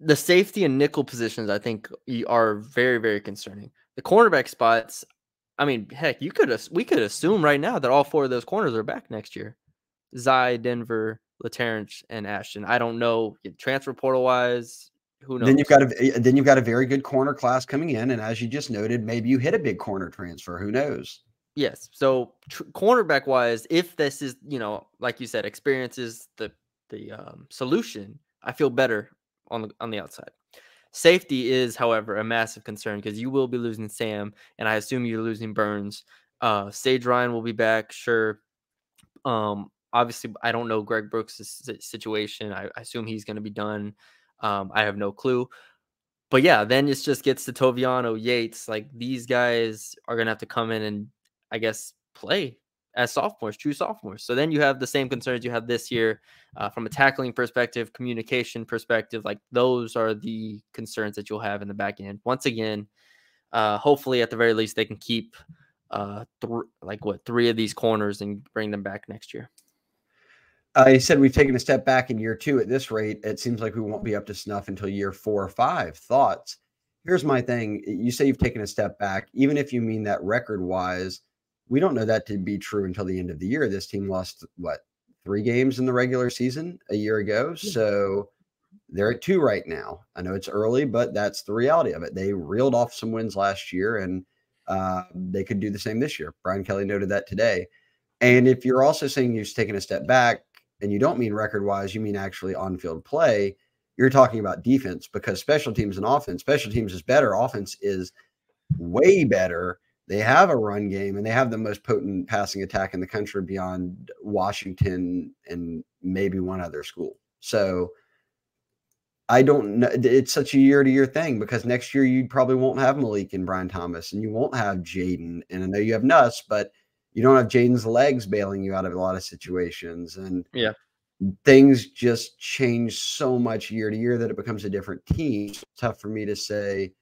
The safety and nickel positions, I think, are very, very concerning. The cornerback spots, I mean, heck, we could assume right now that all 4 of those corners are back next year. Zai, Denver, LaTerrence, and Ashton. I don't know transfer portal wise. Who knows? Then you've got a very good corner class coming in, and as you just noted, maybe you hit a big corner transfer. Who knows? Yes. So cornerback wise, if this is, like you said, experience is the solution, I feel better on the outside. Safety is, however, a massive concern because you will be losing Sam, and I assume you're losing Burns. Sage Ryan will be back, sure. Obviously, I don't know Greg Brooks' situation. I assume he's going to be done. I have no clue. But yeah, then it just gets to Toviano, Yates. Like, these guys are going to have to come in and, I guess, play as sophomores, true sophomores. So then you have the same concerns you have this year from a tackling perspective, communication perspective. Like, those are the concerns that you'll have in the back end. Once again, hopefully at the very least they can keep 3 of these corners and bring them back next year. He said we've taken a step back in year 2 at this rate. It seems like we won't be up to snuff until year 4 or 5. Thoughts? Here's my thing. You say you've taken a step back. Even if you mean that record-wise, we don't know that to be true until the end of the year. This team lost, 3 games in the regular season a year ago? So they're at 2 right now. I know it's early, but that's the reality of it. They reeled off some wins last year, and they could do the same this year. Brian Kelly noted that today. And if you're also saying you've taken a step back, and you don't mean record-wise, you mean actually on-field play, you're talking about defense, because special teams and offense, special teams is better. Offense is way better. They have a run game, and they have the most potent passing attack in the country beyond Washington and maybe one other school. So I don't know. It's such a year-to-year thing, because next year you probably won't have Malik and Brian Thomas, and you won't have Jaden. And I know you have Nuss, but you don't have Jaden's legs bailing you out of a lot of situations. And things just change so much year to year that it becomes a different team. It's tough for me to say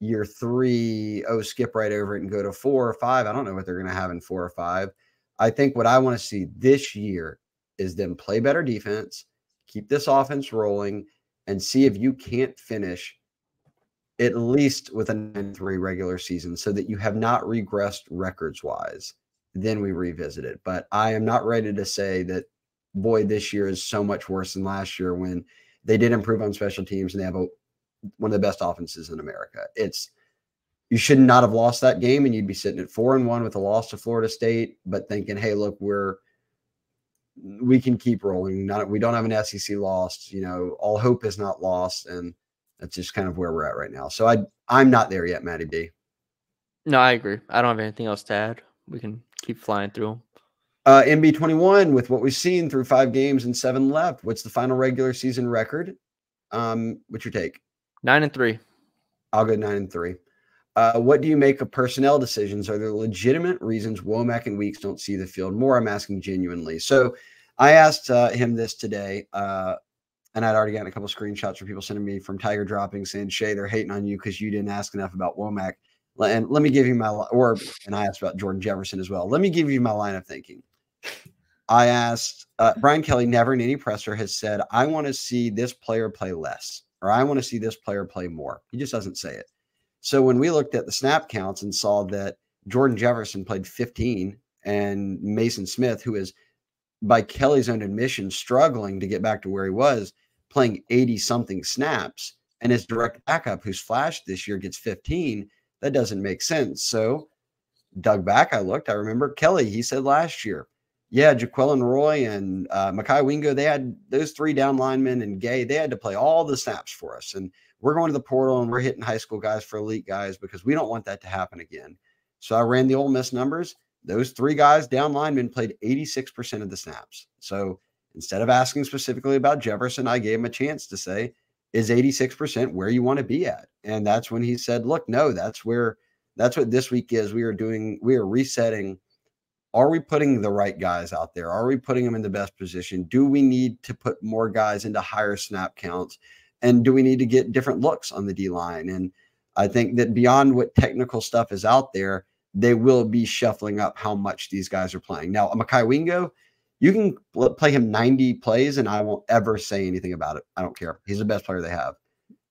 year 3, skip right over it and go to 4 or 5. I don't know what they're going to have in 4 or 5. I think what I want to see this year is them play better defense, keep this offense rolling, and see if you can't finish at least with a 9-3 regular season so that you have not regressed records-wise. Then we revisit it. But I am not ready to say that, boy, this year is so much worse than last year, when they did improve on special teams and they have one of the best offenses in America. You should not have lost that game, and you'd be sitting at 4-1 with a loss to Florida State, but thinking, hey, look, we can keep rolling. We don't have an SEC loss. All hope is not lost, and that's just kind of where we're at right now. So I'm not there yet, Matty B. No, I agree. I don't have anything else to add. We can keep flying through them. MB21, with what we've seen through 5 games and 7 left, what's the final regular season record? What's your take? 9-3. I'll go 9-3. What do you make of personnel decisions? Are there legitimate reasons Womack and Weeks don't see the field more? I'm asking genuinely. So I asked him this today, and I'd already gotten a couple screenshots from people sending me from Tiger Dropping saying, Shay, they're hating on you because you didn't ask enough about Womack. And let me give you and I asked about Jordan Jefferson as well. Let me give you my line of thinking. I asked, Brian Kelly never in any presser has said, I want to see this player play less, or I want to see this player play more. He just doesn't say it. So when we looked at the snap counts and saw that Jordan Jefferson played 15 and Mason Smith, who is, by Kelly's own admission, struggling to get back to where he was, playing 80-something snaps, and his direct backup, who's flashed this year, gets 15, that doesn't make sense. So dug back, I remember Kelly, he said last year, yeah, Jaquelin Roy and Makai Wingo, they had those 3 down linemen, and Gay, they had to play all the snaps for us. And we're going to the portal and we're hitting high school guys for elite guys because we don't want that to happen again. So I ran the Ole Miss numbers. Those 3 guys down linemen played 86% of the snaps. So instead of asking specifically about Jefferson, I gave him a chance to say, is 86% where you want to be at? And that's when he said, look, no, that's where That's what this week is. We are resetting. Are we putting the right guys out there? Are we putting them in the best position? Do we need to put more guys into higher snap counts? And do we need to get different looks on the D line? And I think that beyond what technical stuff is out there, they will be shuffling up how much these guys are playing. Now, Mekhi Wingo, you can play him 90 plays and I won't ever say anything about it. I don't care. He's the best player they have.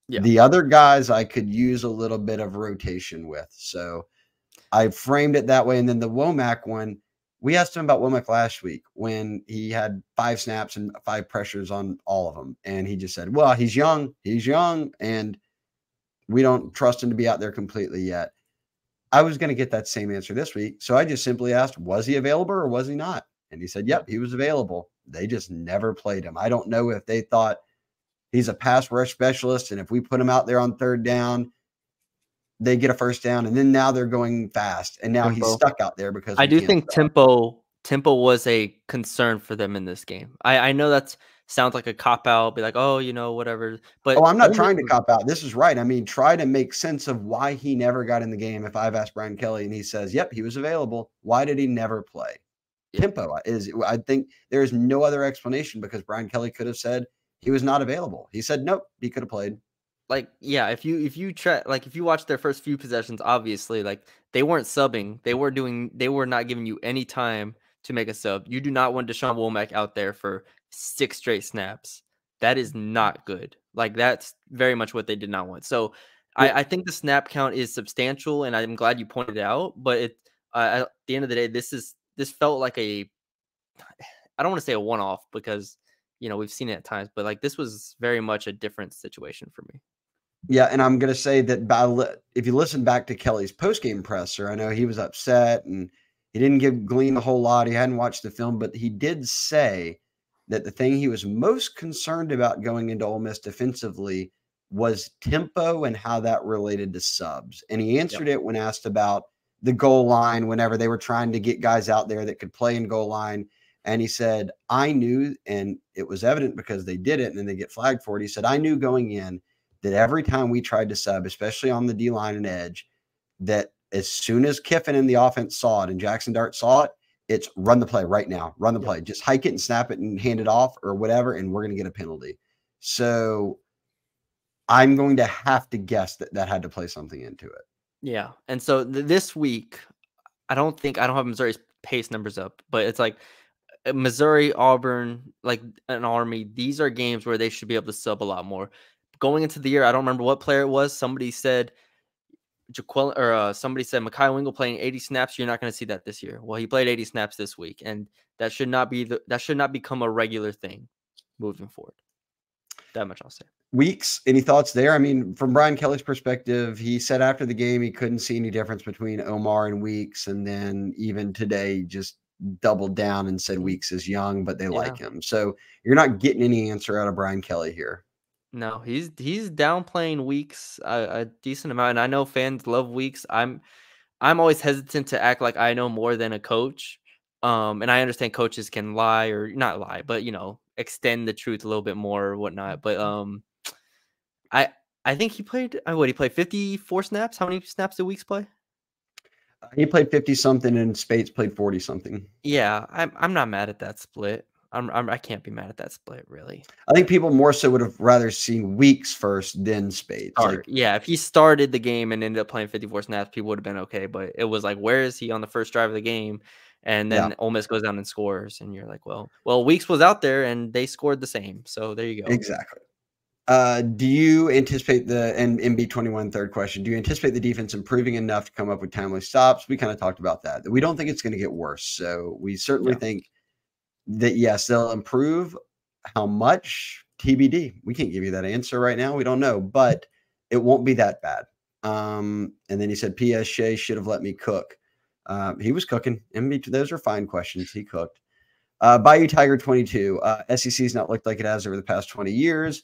Yeah. The other guys I could use a little bit of rotation with. So I framed it that way. And then the Womack one, we asked him about Womack last week when he had 5 snaps and 5 pressures on all of them. And he just said, well, he's young, and we don't trust him to be out there completely yet. I was going to get that same answer this week. So I just simply asked, was he available or was he not? And he said, yep, he was available. They just never played him. I don't know if they thought he's a pass rush specialist, and if we put him out there on 3rd down, they get a first down, and then now they're going fast, and now he's stuck out there because I do think tempo was a concern for them in this game. I know that sounds like a cop out, be like, oh, whatever. But I'm not trying to cop out. This is right. I mean, try to make sense of why he never got in the game. If I've asked Brian Kelly and he says, yep, he was available, why did he never play? Yeah. Tempo is, I think there's no other explanation, because Brian Kelly could have said he was not available. He said, nope, he could have played. Like, yeah, if you watch their first few possessions, obviously, like, they weren't subbing. They were not giving you any time to make a sub. You do not want Deshaun Womack out there for 6 straight snaps. That is not good. Like, that's very much what they did not want. So yeah. I think the snap count is substantial, and I'm glad you pointed it out. But at the end of the day, this felt like I don't want to say a one-off, because we've seen it at times, but like, this was very much a different situation for me. Yeah, and I'm going to say that if you listen back to Kelly's post-game presser, I know he was upset and he didn't glean a whole lot. He hadn't watched the film, but he did say that the thing he was most concerned about going into Ole Miss defensively was tempo and how that related to subs. And he answered it when asked about the goal line, whenever they were trying to get guys out there that could play in goal line. And he said, I knew, and it was evident because they did it and then they get flagged for it. He said, I knew going in that every time we tried to sub, especially on the D-line and edge, that as soon as Kiffin and the offense saw it and Jackson Dart saw it, it's run the play right now. Run the play. Just hike it and snap it and hand it off or whatever, and we're going to get a penalty. So I'm going to have to guess that had to play something into it. Yeah. And so this week, I don't have Missouri's pace numbers up, but it's like Missouri, Auburn, like an Army, these are games where they should be able to sub a lot more. Going into the year, I don't remember what player it was. Somebody said somebody said Mekhi Wingo playing 80 snaps. You're not going to see that this year. Well, he played 80 snaps this week, and that should not become a regular thing moving forward. That much I'll say. Weeks, any thoughts there? I mean, from Brian Kelly's perspective, he said after the game he couldn't see any difference between Omar and Weeks, and then even today just doubled down and said Weeks is young, but they like him. So you're not getting any answer out of Brian Kelly here. No, he's downplaying Weeks a decent amount, and I know fans love Weeks. I'm always hesitant to act like I know more than a coach, and I understand coaches can lie or not lie, but extend the truth a little bit more or whatnot. But I think he played. He played 54 snaps. How many snaps did Weeks play? He played 50 something, and Spates played 40 something. Yeah, I'm not mad at that split. I can't be mad at that split, really. I think people more so would have rather seen Weeks first than Spates. Yeah, if he started the game and ended up playing 54 snaps, people would have been okay. But it was like, where is he on the first drive of the game? And then Ole Miss goes down and scores, and you're like, well, Weeks was out there and they scored the same. So there you go. Exactly. Do you anticipate and MB21 third question, do you anticipate the defense improving enough to come up with timely stops? We kind of talked about that. We don't think it's going to get worse. So we certainly think that, yes, they'll improve. How much? TBD. We can't give you that answer right now. We don't know, but it won't be that bad. And then he said, P.S. Shea should have let me cook. He was cooking. Those are fine questions. He cooked. Bayou Tiger 22. SEC's not looked like it has over the past 20 years.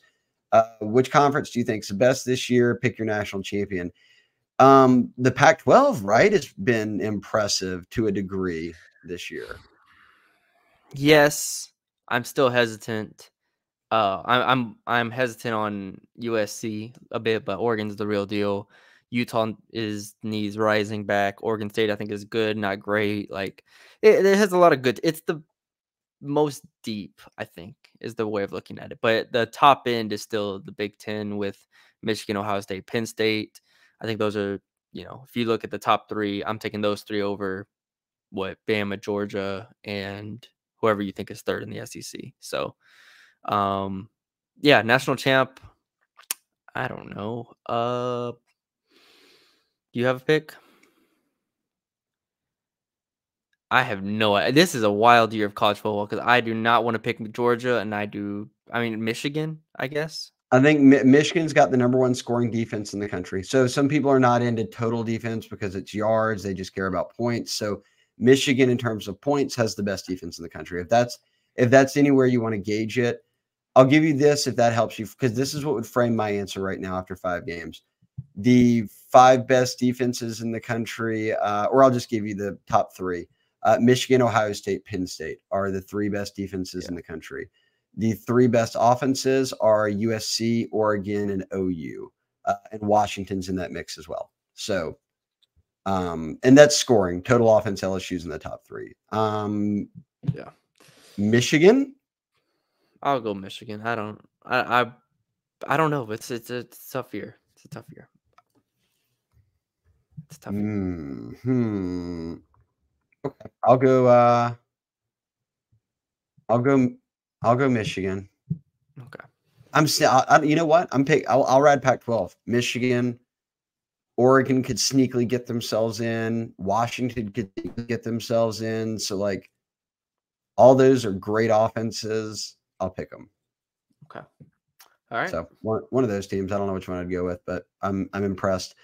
Which conference do you think is the best this year? Pick your national champion. The Pac-12, right, has been impressive to a degree this year. Yes, I'm still hesitant. I'm hesitant on USC a bit, but Oregon's the real deal. Utah needs rising back. Oregon State, I think, is good, not great. Like it has a lot of good. It's the most deep, I think, is the way of looking at it. But the top end is still the Big Ten with Michigan, Ohio State, Penn State. I think those are, if you look at the top three, I'm taking those three over Bama, Georgia, and whoever you think is third in the SEC. So, yeah, national champ. I don't know. Do you have a pick? I have no idea. This is a wild year of college football because I do not want to pick Georgia, and Michigan, I guess. I think Michigan's got the #1 scoring defense in the country. So some people are not into total defense because it's yards. They just care about points. So Michigan, in terms of points, has the best defense in the country. If that's anywhere you want to gauge it, I'll give you this if that helps you, because this is what would frame my answer right now after 5 games. The 5 best defenses in the country, or I'll just give you the top 3. Michigan, Ohio State, Penn State are the 3 best defenses in the country. The 3 best offenses are USC, Oregon, and OU. And Washington's in that mix as well. So, and that's scoring. Total offense, LSU's in the top 3. Yeah. Michigan? I'll go Michigan. I don't know. It's a tough year. It's a tough year. It's a tough year. Okay. I'll go Michigan. Okay. I'm still. You know what? I'll ride Pac-12. Michigan, Oregon could sneakily get themselves in. Washington could get themselves in. So like, all those are great offenses. I'll pick them. Okay. All right. So one of those teams. I don't know which one I'd go with, but I'm impressed.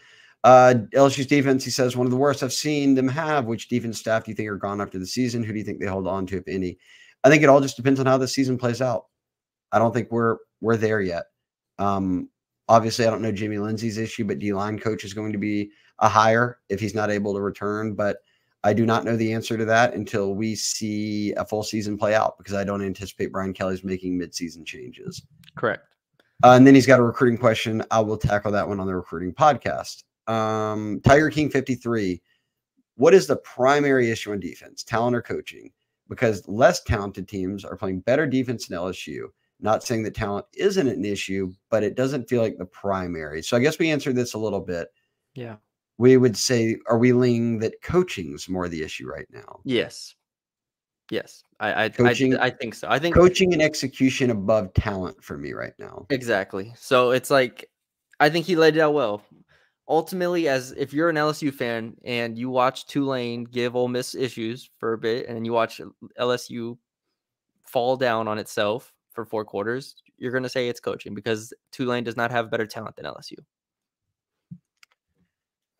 LSU's defense, he says, one of the worst I've seen them have. Which defense staff do you think are gone after the season? Who do you think they hold on to, if any? I think it all just depends on how the season plays out. I don't think we're there yet. Obviously, I don't know Jimmy Lindsey's issue, but D-line coach is going to be a hire if he's not able to return. But I do not know the answer to that until we see a full season play out, because I don't anticipate Brian Kelly's making midseason changes. Correct. And then he's got a recruiting question. I will tackle that one on the recruiting podcast. Tiger King 53. What is the primary issue on defense, talent or coaching? Because less talented teams are playing better defense than LSU. Not saying that talent isn't an issue, but it doesn't feel like the primary. So I guess we answered this a little bit. Yeah. We would say, are we leaning that coaching's more the issue right now? Yes. Yes. I think so. I think coaching and execution above talent for me right now. Exactly. So it's like, I think he laid it out well. Ultimately, if you're an LSU fan and you watch Tulane give Ole Miss issues for a bit, and you watch LSU fall down on itself for 4 quarters, you're going to say it's coaching, because Tulane does not have better talent than LSU.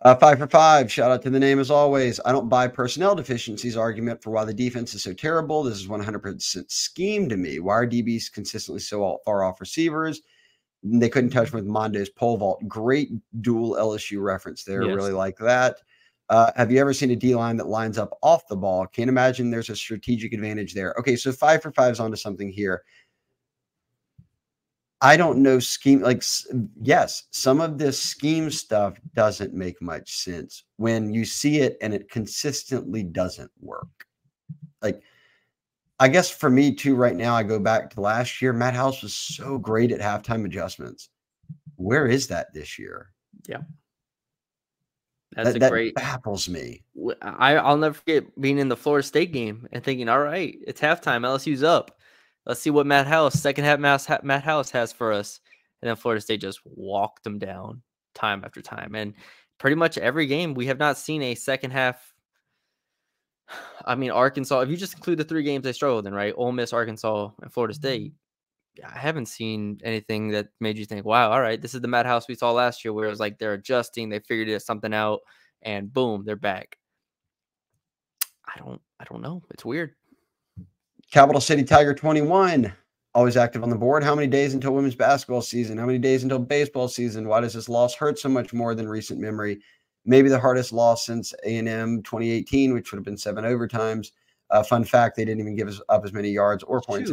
5 for 5. Shout out to the name as always. I don't buy personnel deficiencies argument for why the defense is so terrible. This is 100% scheme to me. Why are DBs consistently so far off receivers? They couldn't touch with Mondo's pole vault. Great dual LSU reference there. Yes. Really like that. Have you ever seen a D-line that lines up off the ball? Can't imagine there's a strategic advantage there. Okay, so 5 for 5 is onto something here. I don't know scheme. Like, yes, some of this scheme stuff doesn't make much sense when you see it and it consistently doesn't work. Like, I guess for me too, right now, I go back to last year. Matt House was so great at halftime adjustments. Where is that this year? Yeah. That baffles me. I'll never forget being in the Florida State game and thinking, all right, it's halftime. LSU's up. Let's see what second half Matt House has for us. And then Florida State just walked them down time after time. And pretty much every game, we have not seen a second half. I mean, Arkansas, if you just include the 3 games they struggled in, right? Ole Miss, Arkansas, and Florida State. I haven't seen anything that made you think, wow, all right, this is the Matt House we saw last year, where it was like they're adjusting, they figured something out, and boom, they're back. I don't know. It's weird. Capital City Tiger 21, always active on the board. How many days until women's basketball season? How many days until baseball season? Why does this loss hurt so much more than recent memory? Maybe the hardest loss since A&M 2018, which would have been 7 overtimes. Fun fact, they didn't even give us up as many yards or points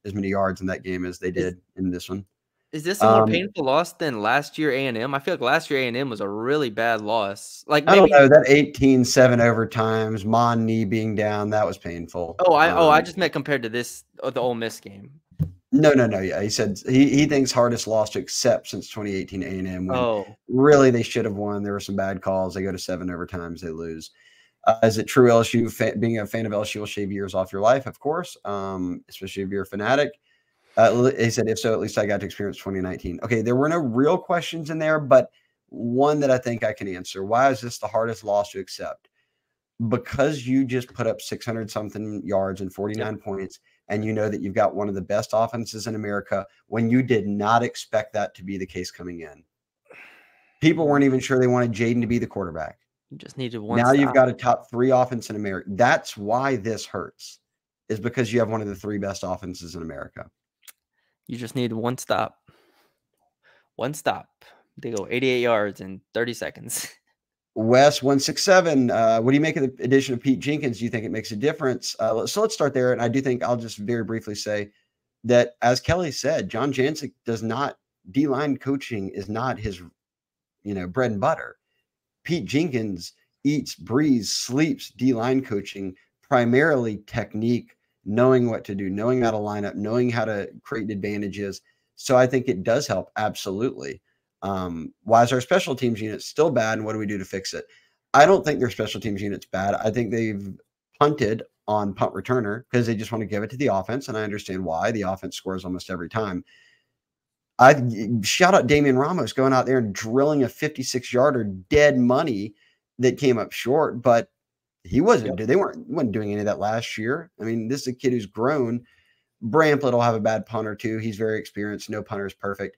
as many yards in that game as they did in this one. Is this a more painful loss than last year A&M? I feel like last year A&M was a really bad loss. Like I don't maybe know, that 18-7 overtimes, Mon knee being down, that was painful. I just meant compared to this the Ole Miss game. No. Yeah, he said he thinks hardest loss to accept since 2018 A&M when really they should have won. There were some bad calls. They go to 7 overtimes, they lose. Is it true LSU being a fan of LSU will shave years off your life? Of course, especially if you're a fanatic. He said, if so, at least I got to experience 2019. Okay, there were no real questions in there, but one that I think I can answer. Why is this the hardest loss to accept? Because you just put up 600 something yards and 49 points, and you know that you've got one of the best offenses in America when you did not expect that to be the case coming in. People weren't even sure they wanted Jaden to be the quarterback. You just needed one. Now you've got a top 3 offense in America. That's why this hurts, is because you have one of the 3 best offenses in America. You just need one stop. One stop. They go 88 yards in 30 seconds. Wes 167. What do you make of the addition of Pete Jenkins? Do you think it makes a difference? So let's start there. And I do think I'll just very briefly say that, as Kelly said, John Jancic does not, D-line coaching is not his, bread and butter. Pete Jenkins eats, breathes, sleeps D-line coaching, primarily technique, knowing what to do, knowing how to line up, knowing how to create advantages. So I think it does help. Absolutely. Why is our special teams unit still bad, and what do we do to fix it? I don't think their special teams unit's bad. I think they've punted on punt returner because they just want to give it to the offense, and I understand why. The offense scores almost every time. I shout out Damian Ramos going out there and drilling a 56-yarder dead money that came up short, but he wasn't. They weren't doing any of that last year. I mean, this is a kid who's grown. Bramplett will have a bad punt or two. He's very experienced. No punter is perfect.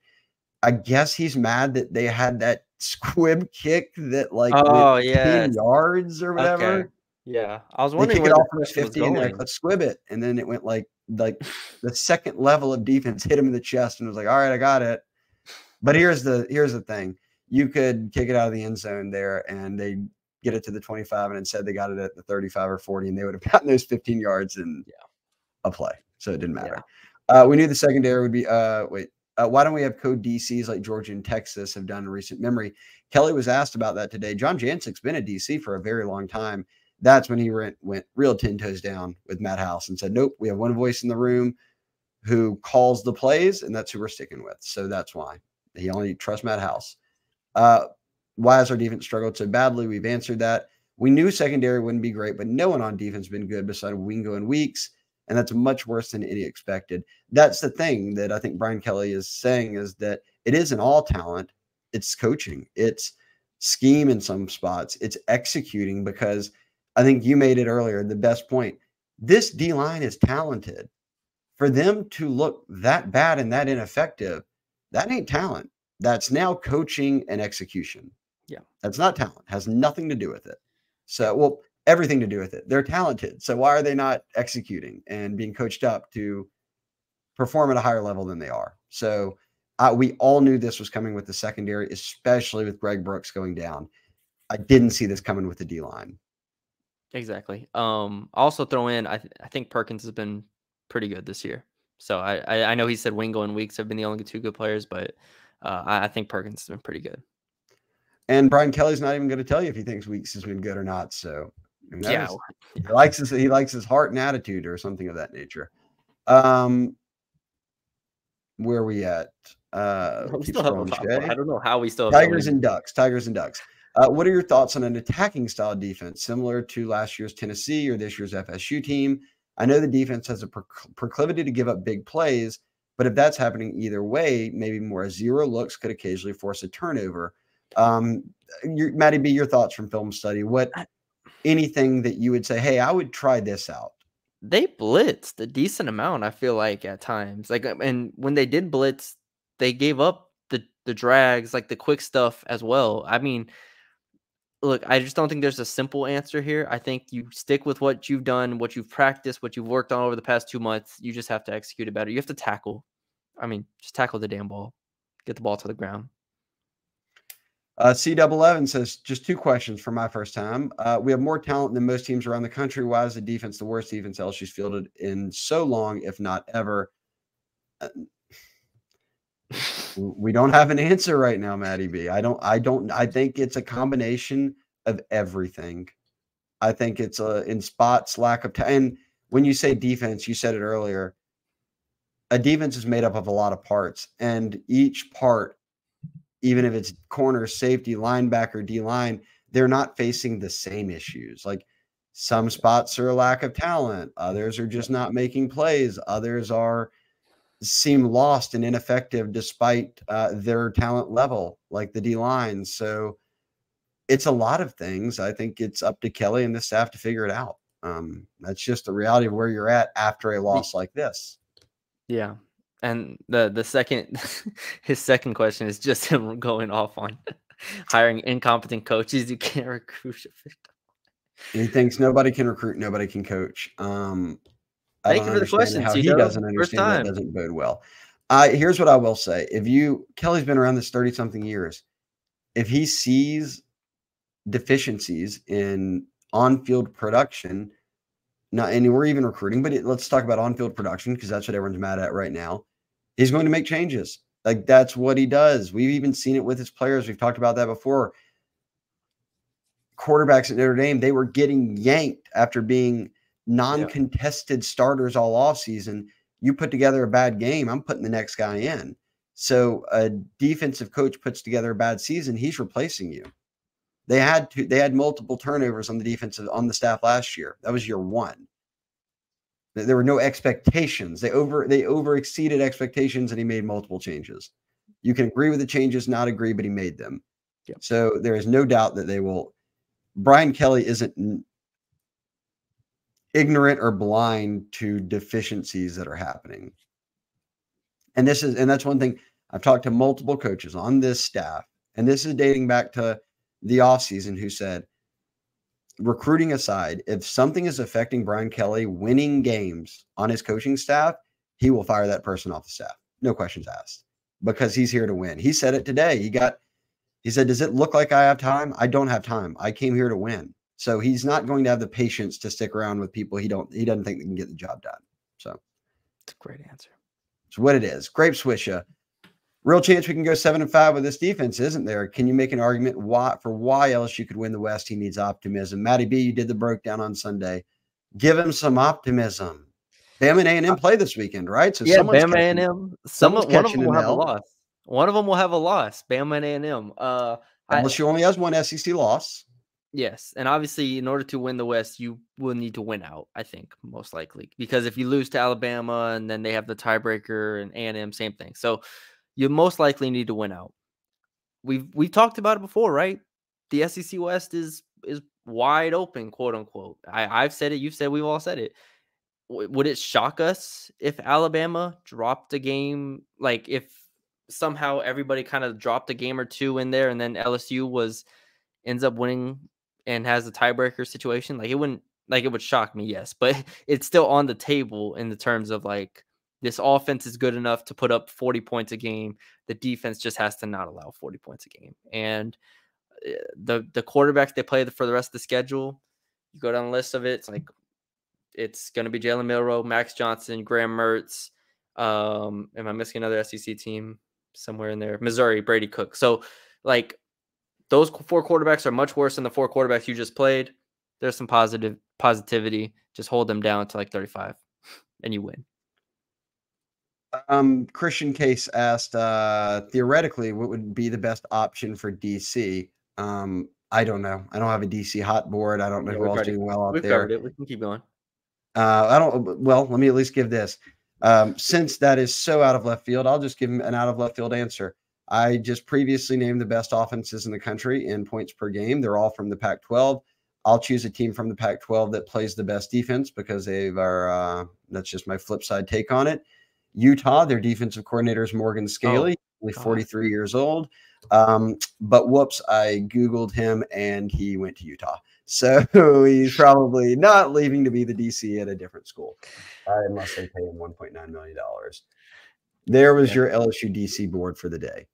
I guess he's mad that they had that squib kick that went 10 yards or whatever. Okay. Yeah, I was wondering where the 50 and like, let's squib it, and then it went like the second level of defense hit him in the chest and was like, all right, I got it. But here's the thing: you could kick it out of the end zone there, and they get it to the 25, and instead they got it at the 35 or 40, and they would have gotten those 15 yards in a play. So it didn't matter. We knew the secondary would be why don't we have code DCs like Georgia and Texas have done in recent memory? Kelly was asked about that today. John Jancic's been a DC for a very long time. That's when he went real 10 toes down with Matt House and said, nope, we have one voice in the room who calls the plays, and that's who we're sticking with. So that's why. He only trusts Matt House. Why has our defense struggled so badly? We've answered that. We knew secondary wouldn't be great, but no one on defense has been good beside Wingo and Weeks, and that's much worse than any expected. That's the thing that I think Brian Kelly is saying, is that it isn't all talent. It's coaching. It's scheme in some spots. It's executing, because I think you made it earlier, the best point. This D-line is talented. For them to look that bad and that ineffective, that ain't talent. That's now coaching and execution. Yeah. That's not talent. Has nothing to do with it. So, well, everything to do with it. They're talented. So why are they not executing and being coached up to perform at a higher level than they are? So we all knew this was coming with the secondary, especially with Greg Brooks going down. I didn't see this coming with the D-line. Exactly. Also throw in, I think Perkins has been pretty good this year. So I know he said Wingo and Weeks have been the only 2 good players, but I think Perkins has been pretty good. And Brian Kelly's not even going to tell you if he thinks Weeks has been good or not. So he likes his heart and attitude or something of that nature. Where are we at? We still have I don't know how we still have Tigers and Ducks. What are your thoughts on an attacking style defense similar to last year's Tennessee or this year's FSU team? I know the defense has a proclivity to give up big plays, but if that's happening either way, maybe more zero looks could occasionally force a turnover. Matty B, your thoughts from film study. Anything that you would say, hey, I would try this out? They blitzed a decent amount, I feel like, at times. And when they did blitz, they gave up the drags, like the quick stuff as well. I mean, look, I just don't think there's a simple answer here. I think you stick with what you've done, what you've practiced, what you've worked on over the past 2 months. You just have to execute it better. You have to tackle. I mean, just tackle the damn ball. Get the ball to the ground. C11 says, just 2 questions for my first time. We have more talent than most teams around the country. Why is the defense the worst defense LSU's fielded in so long, if not ever? We don't have an answer right now, Maddie B. I think it's a combination of everything. I think it's in spots, lack of time. And when you say defense, you said it earlier. A defense is made up of a lot of parts, and each part, even if it's corner, safety, linebacker, D-line, they're not facing the same issues. Like some spots are a lack of talent, others are just not making plays, others seem lost and ineffective despite their talent level, like the D-line. So it's a lot of things. I think it's up to Kelly and the staff to figure it out. That's just the reality of where you're at after a loss like this. Yeah. And the second, his second question is just him going off on hiring incompetent coaches. You can't recruit. He thinks nobody can recruit, nobody can coach. I Thank don't you for the understand question, how he Tito. doesn't First understand that time. doesn't bode well. Here's what I will say. Kelly's been around this 30-something years. If he sees deficiencies in on-field production, and we're even recruiting, but let's talk about on-field production because that's what everyone's mad at right now. He's going to make changes. Like that's what he does. We've even seen it with his players. We've talked about that before. Quarterbacks at Notre Dame, they were getting yanked after being non-contested starters all offseason. You put together a bad game, I'm putting the next guy in. So a defensive coach puts together a bad season, he's replacing you. They had multiple turnovers on the staff last year. That was year one. There were no expectations. They over exceeded expectations, and he made multiple changes. You can agree with the changes, not agree, but he made them. Yep. So there is no doubt that they will. Brian Kelly isn't ignorant or blind to deficiencies that are happening. And that's one thing. I've talked to multiple coaches on this staff, and this is dating back to the offseason, who said, recruiting aside, if something is affecting Brian Kelly winning games on his coaching staff, he will fire that person off the staff. No questions asked, because he's here to win. He said it today. He said, does it look like I have time? I don't have time. I came here to win. So he's not going to have the patience to stick around with people he doesn't think they can get the job done. So it's a great answer. It's what it is. Grape Swisha. Real chance we can go 7-5 with this defense, isn't there? Can you make an argument for why LSU could win the West? He needs optimism. Matty B, you did the breakdown on Sunday. Give him some optimism. Bama and A&M play this weekend, right? So yeah, Bama and A&M. One of them will have a loss. One of them will have a loss. Bama and A&M. LSU only has one SEC loss. Yes, and obviously, in order to win the West, you will need to win out, I think, most likely. Because if you lose to Alabama and then they have the tiebreaker, and A&M, same thing. So you most likely need to win out. We've talked about it before, right? The SEC West is wide open, quote unquote. I've said it, you've said, we've all said it. Would it shock us if Alabama dropped a game? Like if somehow everybody kind of dropped a game or two in there, and then LSU ends up winning and has a tiebreaker situation? Like it would shock me, yes, but it's still on the table in the terms of like, this offense is good enough to put up 40 points a game. The defense just has to not allow 40 points a game. And the quarterbacks they play for the rest of the schedule, you go down the list of it, it's going to be Jalen Milroe, Max Johnson, Graham Mertz. Am I missing another SEC team somewhere in there? Missouri, Brady Cook. So like those 4 quarterbacks are much worse than the 4 quarterbacks you just played. There's some positivity. Just hold them down to like 35 and you win. Christian Case asked, theoretically, what would be the best option for DC? I don't know. I don't have a DC hot board. I don't know who else doing well out there. We've covered it. We can keep going. Well, let me at least give this. Since that is so out of left field, I'll just give him an out of left field answer. I just previously named the best offenses in the country in points per game. They're all from the Pac-12. I'll choose a team from the Pac-12 that plays the best defense because that's just my flip side take on it. Utah, their defensive coordinator is Morgan Scaley, only 43 years old. But whoops, I Googled him and he went to Utah. So he's probably not leaving to be the DC at a different school, unless they pay him $1.9 million. There was your LSU DC board for the day.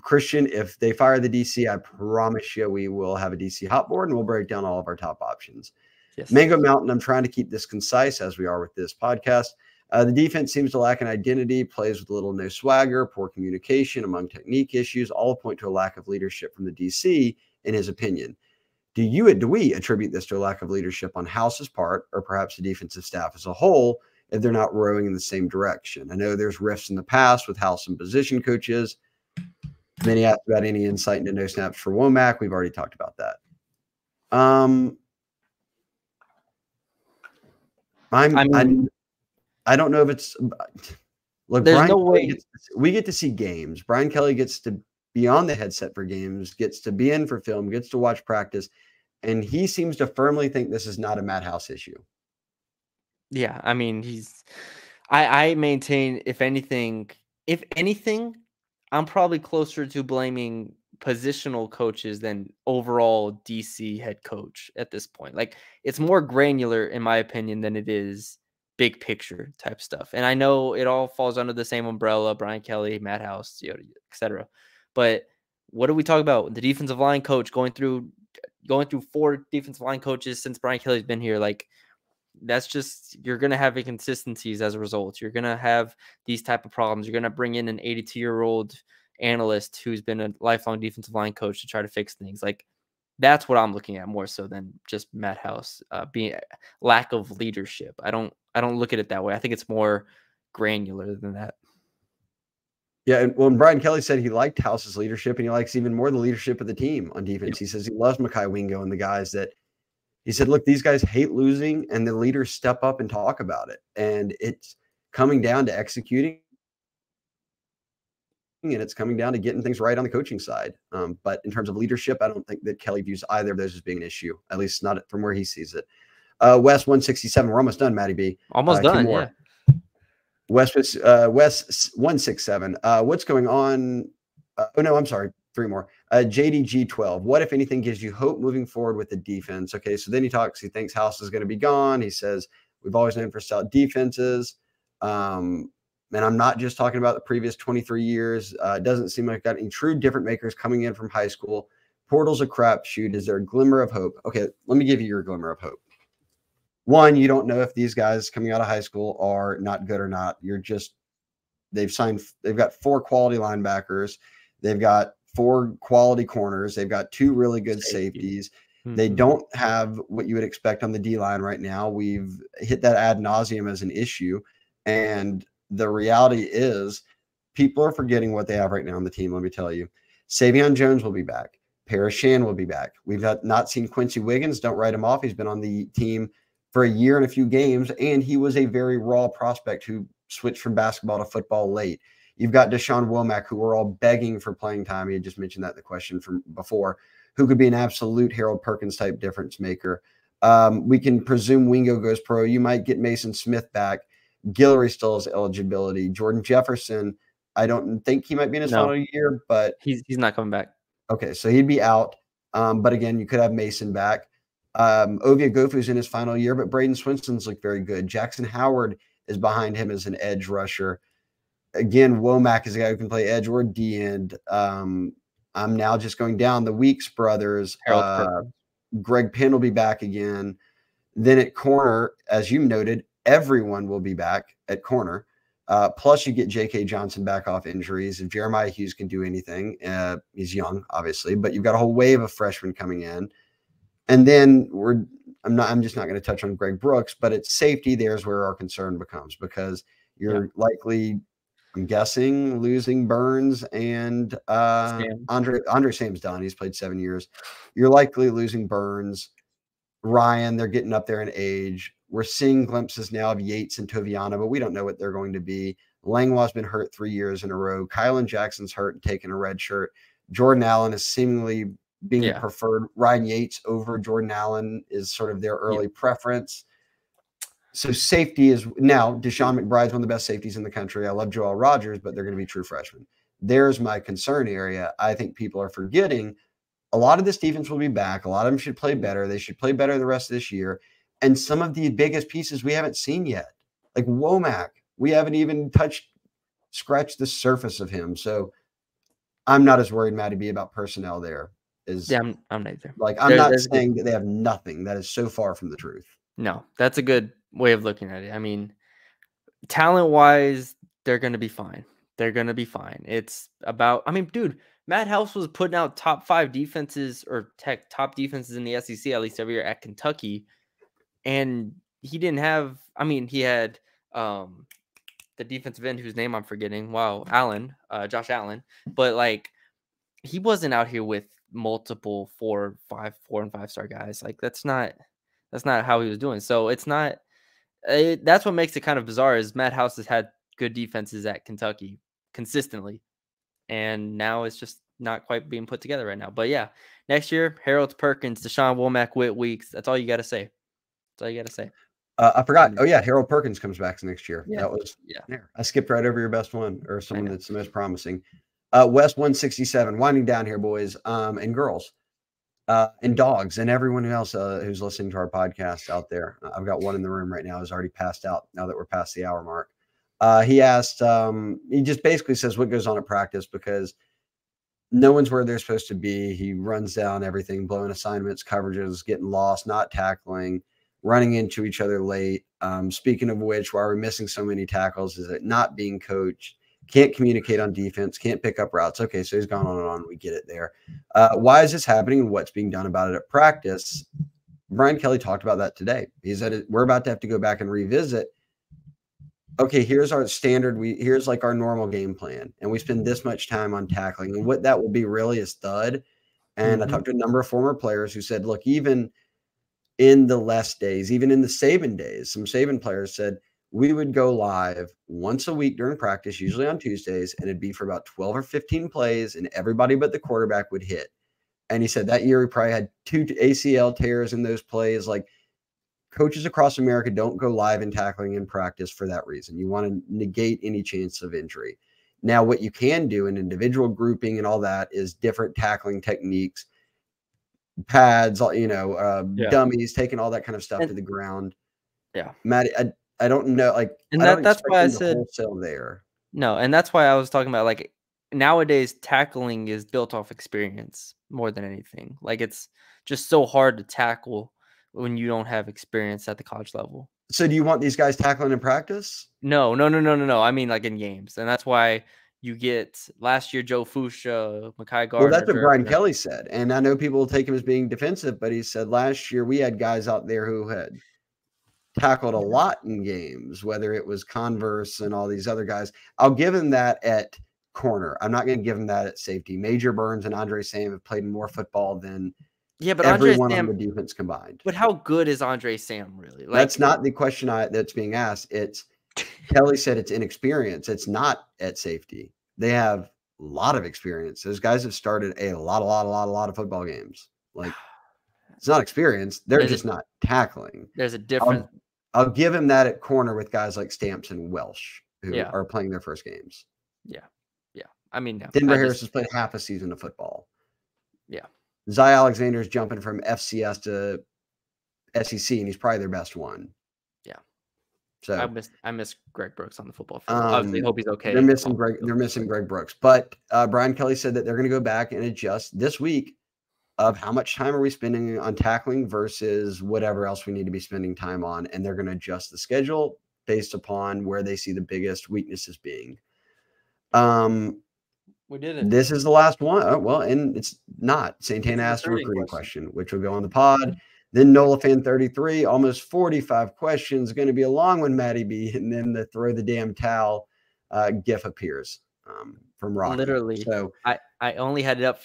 Christian, if they fire the DC, I promise you we will have a DC hot board and we'll break down all of our top options. Yes. Mango Mountain, I'm trying to keep this concise as we are with this podcast. The defense seems to lack an identity, plays with little no swagger, poor communication among technique issues, all point to a lack of leadership from the DC, in his opinion. Do we attribute this to a lack of leadership on House's part, or perhaps the defensive staff as a whole, if they're not rowing in the same direction? I know there's rifts in the past with House and position coaches. Then he asked about any insight into no snaps for Womack. We've already talked about that. I don't know if it's look. There's Brian no way we get to see games. Brian Kelly gets to be on the headset for games, gets to be in for film, gets to watch practice, and he seems to firmly think this is not a Matt House issue. Yeah, I mean, I maintain if anything, I'm probably closer to blaming positional coaches than overall DC head coach at this point. Like, it's more granular in my opinion than it is big picture type stuff. And I know it all falls under the same umbrella, Brian Kelly, Matt House, etc. But what do we talk about? The defensive line coach going through 4 defensive line coaches since Brian Kelly's been here. Like, that's just, you're going to have inconsistencies as a result. You're going to have these type of problems. You're going to bring in an 82-year-old analyst who's been a lifelong defensive line coach to try to fix things. Like, that's what I'm looking at more so than just Matt House being lack of leadership. I don't look at it that way. I think it's more granular than that. Yeah, and when Brian Kelly said he liked House's leadership and he likes even more the leadership of the team on defense, yep. He says he loves Mekhi Wingo and the guys that he said, look, these guys hate losing, and the leaders step up and talk about it. And it's coming down to executing, and it's coming down to getting things right on the coaching side. But in terms of leadership, I don't think that Kelly views either of those as being an issue, at least not from where he sees it. West 167, we're almost done, Matty B. Almost done, yeah. West 167. What's going on? Oh, no, I'm sorry. 3 more. JDG 12. What, if anything, gives you hope moving forward with the defense? Okay, so then he thinks House is going to be gone. He says, we've always known for stout defenses. And I'm not just talking about the previous 23 years. It doesn't seem like got any true different makers coming in from high school. Portal's a crapshoot. Is there a glimmer of hope? Okay, let me give you your glimmer of hope. One, you don't know if these guys coming out of high school are not good or not. They've got 4 quality linebackers. They've got 4 quality corners. They've got 2 really good safeties. Mm-hmm. They don't have what you would expect on the D-line right now. We've hit that ad nauseum as an issue. And the reality is people are forgetting what they have right now on the team, let me tell you. Savion Jones will be back. Paris Shan will be back. We've not seen Quincy Wiggins. Don't write him off. He's been on the team for a year and a few games, and he was a very raw prospect who switched from basketball to football late. You've got Deshaun Womack, who we're all begging for playing time. He had just mentioned that in the question from before, who could be an absolute Harold Perkins type difference maker. We can presume Wingo goes pro. You might get Mason Smith back. Guillory still has eligibility. Jordan Jefferson, I don't think he might be in his final year, but he's not coming back. Okay, so he'd be out. But again, you could have Mason back. Ovia Gofu's in his final year, but Braden Swinston's looked very good. Jackson Howard is behind him as an edge rusher. Again, Womack is a guy who can play edge or D end. I'm now just going down the Weeks brothers. Greg Penn will be back again. Then at corner, as you noted, everyone will be back at corner. Plus, you get J.K. Johnson back off injuries. If Jeremiah Hughes can do anything, he's young, obviously, but you've got a whole wave of freshmen coming in. And then I'm just not going to touch on Greg Brooks, but it's safety. There's where our concern becomes, because you're likely, I'm guessing, losing Burns and Andre Sam's done. He's played 7 years. You're likely losing Burns. Ryan, they're getting up there in age. We're seeing glimpses now of Yates and Toviano, but we don't know what they're going to be. Langlois been hurt 3 years in a row. Kylan Jackson's hurt and taking a red shirt. Jordan Allen is seemingly being preferred. Ryan Yates over Jordan Allen is sort of their early preference. So safety is now Deshaun McBride's one of the best safeties in the country. I love Joel Rogers, but they're going to be true freshmen. There's my concern area. I think people are forgetting a lot of this defense will be back. A lot of them should play better. They should play better the rest of this year. And some of the biggest pieces we haven't seen yet, like Womack, we haven't even scratched the surface of him. So I'm not as worried, Matty B, about personnel there. I'm not either. Like, I'm not saying that they have nothing. That is so far from the truth. No, that's a good way of looking at it. I mean, talent-wise, they're going to be fine. They're going to be fine. It's about, I mean, dude, Matt House was putting out top 5 defenses or top defenses in the SEC at least every year at Kentucky. And he didn't have, I mean, he had the defensive end whose name I'm forgetting. Wow, Josh Allen. But like, he wasn't out here with multiple 4 and 5-star guys. Like, that's not how he was doing. So it's not. That's what makes it kind of bizarre. Is Matt House has had good defenses at Kentucky consistently, and now it's just not quite being put together right now. But yeah, next year, Harold Perkins, Deshaun Womack, Whit Weeks. That's all you got to say. That's all you got to say. I forgot. Oh yeah, Harold Perkins comes back next year. Yeah. That was yeah. I skipped right over your best one or someone that's the most promising. West 167, winding down here, boys and girls, and dogs, and everyone else who's listening to our podcast out there. I've got one in the room right now who's already passed out now that we're past the hour mark. He asked, he just basically says what goes on at practice because no one's where they're supposed to be. He runs down everything, blowing assignments, coverages, getting lost, not tackling, running into each other late. Speaking of which, why we're missing so many tackles is it not being coached, can't communicate on defense, can't pick up routes. Okay, so he's gone on and on. We get it there. Why is this happening and what's being done about it at practice? Brian Kelly talked about that today. He said we're about to have to go back and revisit. Okay, here's our standard. Here's like our normal game plan, and we spend this much time on tackling, and what that will be really is thud. And I talked to a number of former players who said, look, even in the less days, even in the Saban days, some Saban players said we would go live once a week during practice, usually on Tuesdays, and it'd be for about 12 or 15 plays, and everybody but the quarterback would hit. And he said that year we probably had 2 ACL tears in those plays. Like, coaches across America don't go live in tackling in practice for that reason. You want to negate any chance of injury. Now, what you can do in individual grouping and all that is different tackling techniques, pads, dummies, taking all that kind of stuff to the ground. Yeah. Matt, I don't know. Like, and that's why I said wholesale there. No, and that's why I was talking about, like, nowadays tackling is built off experience more than anything. Like, it's just so hard to tackle when you don't have experience at the college level. So do you want these guys tackling in practice? No. I mean, like, in games. And that's why you get last year Joe Fuchsia, Mekhi Gardner. Well, that's what Brian Kelly said. And I know people will take him as being defensive, but he said last year we had guys out there who had tackled a lot in games, whether it was Converse and all these other guys. I'll give him that at corner. I'm not going to give him that at safety. Major Burns and Andre Sam have played more football than but everyone on the defense combined. But how good is Andre Sam really? Like, that's not the question that's being asked. It's Kelly said it's inexperience. It's not at safety. They have a lot of experience. Those guys have started a lot of football games. Like, it's not experience. They're just not tackling. There's a difference. I'll give him that at corner with guys like Stamps and Welsh who are playing their first games. Yeah. I mean, no. Denver Harris has played half a season of football. Yeah. Zy Alexander is jumping from FCS to SEC, and he's probably their best one. Yeah. So I miss Greg Brooks on the football field. Obviously, hope he's okay. They're missing Greg Brooks, but Brian Kelly said that they're going to go back and adjust this week of how much time are we spending on tackling versus whatever else we need to be spending time on, and they're going to adjust the schedule based upon where they see the biggest weaknesses being. We did it. This is the last one. Oh, well, and it's not. Santana asked a recruiting question, which will go on the pod. Then Nola Fan 33, almost 45 questions. Going to be a long one, Matty B. And then the throw the damn towel gif appears from Rocky. Literally. So I only had it up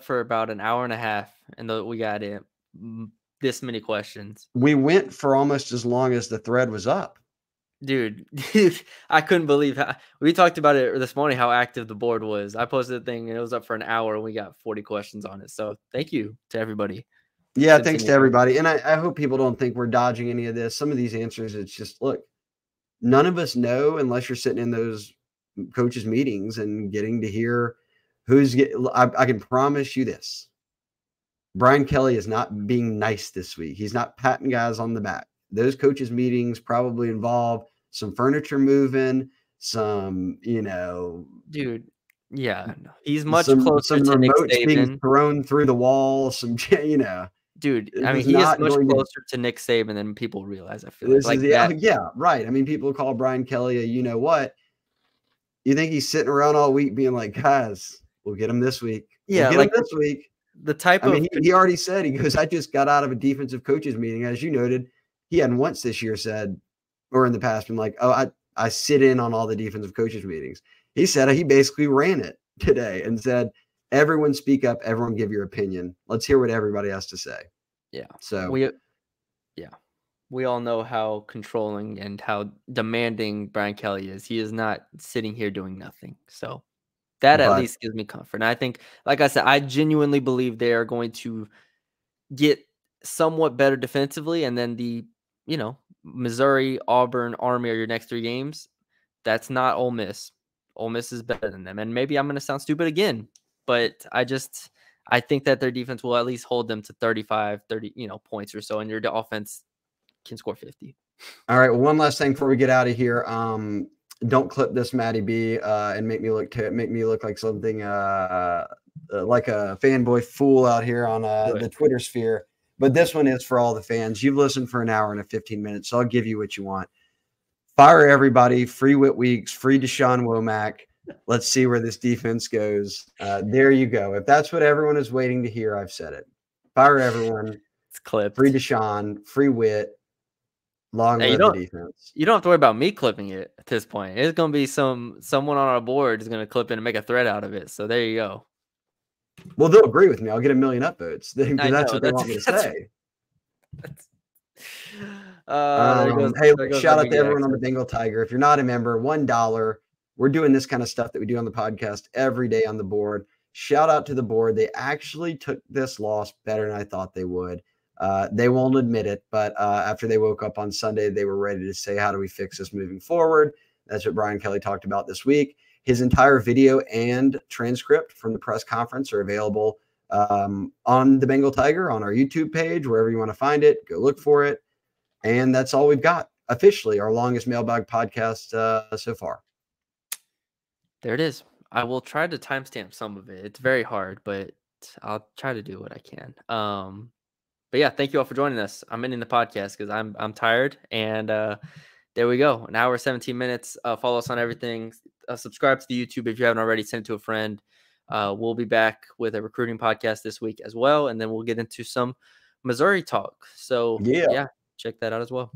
for about an hour and a half, and we got it this many questions. We went for almost as long as the thread was up. Dude, I couldn't believe how we talked about it this morning, how active the board was. I posted the thing and it was up for an hour and we got 40 questions on it. So thank you to everybody. Yeah, thanks to everybody. And I hope people don't think we're dodging any of this. Some of these answers, it's just, look, none of us know unless you're sitting in those coaches' meetings and getting to hear who's getting. I can promise you this. Brian Kelly is not being nice this week. He's not patting guys on the back. Those coaches' meetings probably involve some furniture moving, some, dude. Yeah, he's much closer to Nick remotes Saban. being thrown through the wall. Some, dude. This I mean, is he is not much going to. closer to Nick Saban than people realize. I feel This like is that. yeah, right. I mean, people call Brian Kelly a you know what. You think he's sitting around all week being like, guys, we'll get him this week. We'll Yeah, get him like this week. the type I mean, of he already said, he goes, I just got out of a defensive coaches meeting. As you noted, he hadn't once this year said, or in the past, been like, oh, I sit in on all the defensive coaches meetings. He said he basically ran it today and said, everyone speak up, everyone give your opinion. Let's hear what everybody has to say. yeah. So We all know how controlling and how demanding Brian Kelly is. He is not sitting here doing nothing. So that at least gives me comfort. And I think, like I said, I genuinely believe they are going to get somewhat better defensively. And then Missouri, Auburn, Army are your next 3 games. That's not Ole Miss. Ole Miss is better than them. And maybe I'm going to sound stupid again, but I think that their defense will at least hold them to 35, 30, points or so. And your offense can score 50. All right. Well, one last thing before we get out of here. Don't clip this, Matty B, and make me look like something like a fanboy fool out here on the Twitter sphere. But this one is for all the fans. You've listened for an hour and 15 minutes, so I'll give you what you want. Fire everybody. Free Whit Weeks. Free Deshaun Womack. Let's see where this defense goes. There you go. If that's what everyone is waiting to hear, I've said it. Fire everyone. It's clipped. Free Deshaun. Free Whit. Long live the defense. You don't have to worry about me clipping it at this point. It's going to be someone on our board is going to clip it and make a thread out of it. So there you go. Well, they'll agree with me. I'll get 1 million upvotes. That's what they want me to say. Shout out to everyone on the Bengal Tiger. If you're not a member, $1. We're doing this kind of stuff that we do on the podcast every day on the board. Shout out to the board. They actually took this loss better than I thought they would. They won't admit it, but after they woke up on Sunday, they were ready to say, how do we fix this moving forward? That's what Brian Kelly talked about this week. His entire video and transcript from the press conference are available on the Bengal Tiger, on our YouTube page, wherever you want to find it. Go look for it. And that's all we've got. Officially, our longest mailbag podcast so far. There it is. I will try to timestamp some of it. It's very hard, but I'll try to do what I can. But yeah, thank you all for joining us. I'm ending the podcast because I'm tired. And there we go. An hour, 17 minutes. Follow us on everything. Subscribe to the YouTube if you haven't already. Send it to a friend. We'll be back with a recruiting podcast this week as well. And then we'll get into some Missouri talk. So yeah, check that out as well.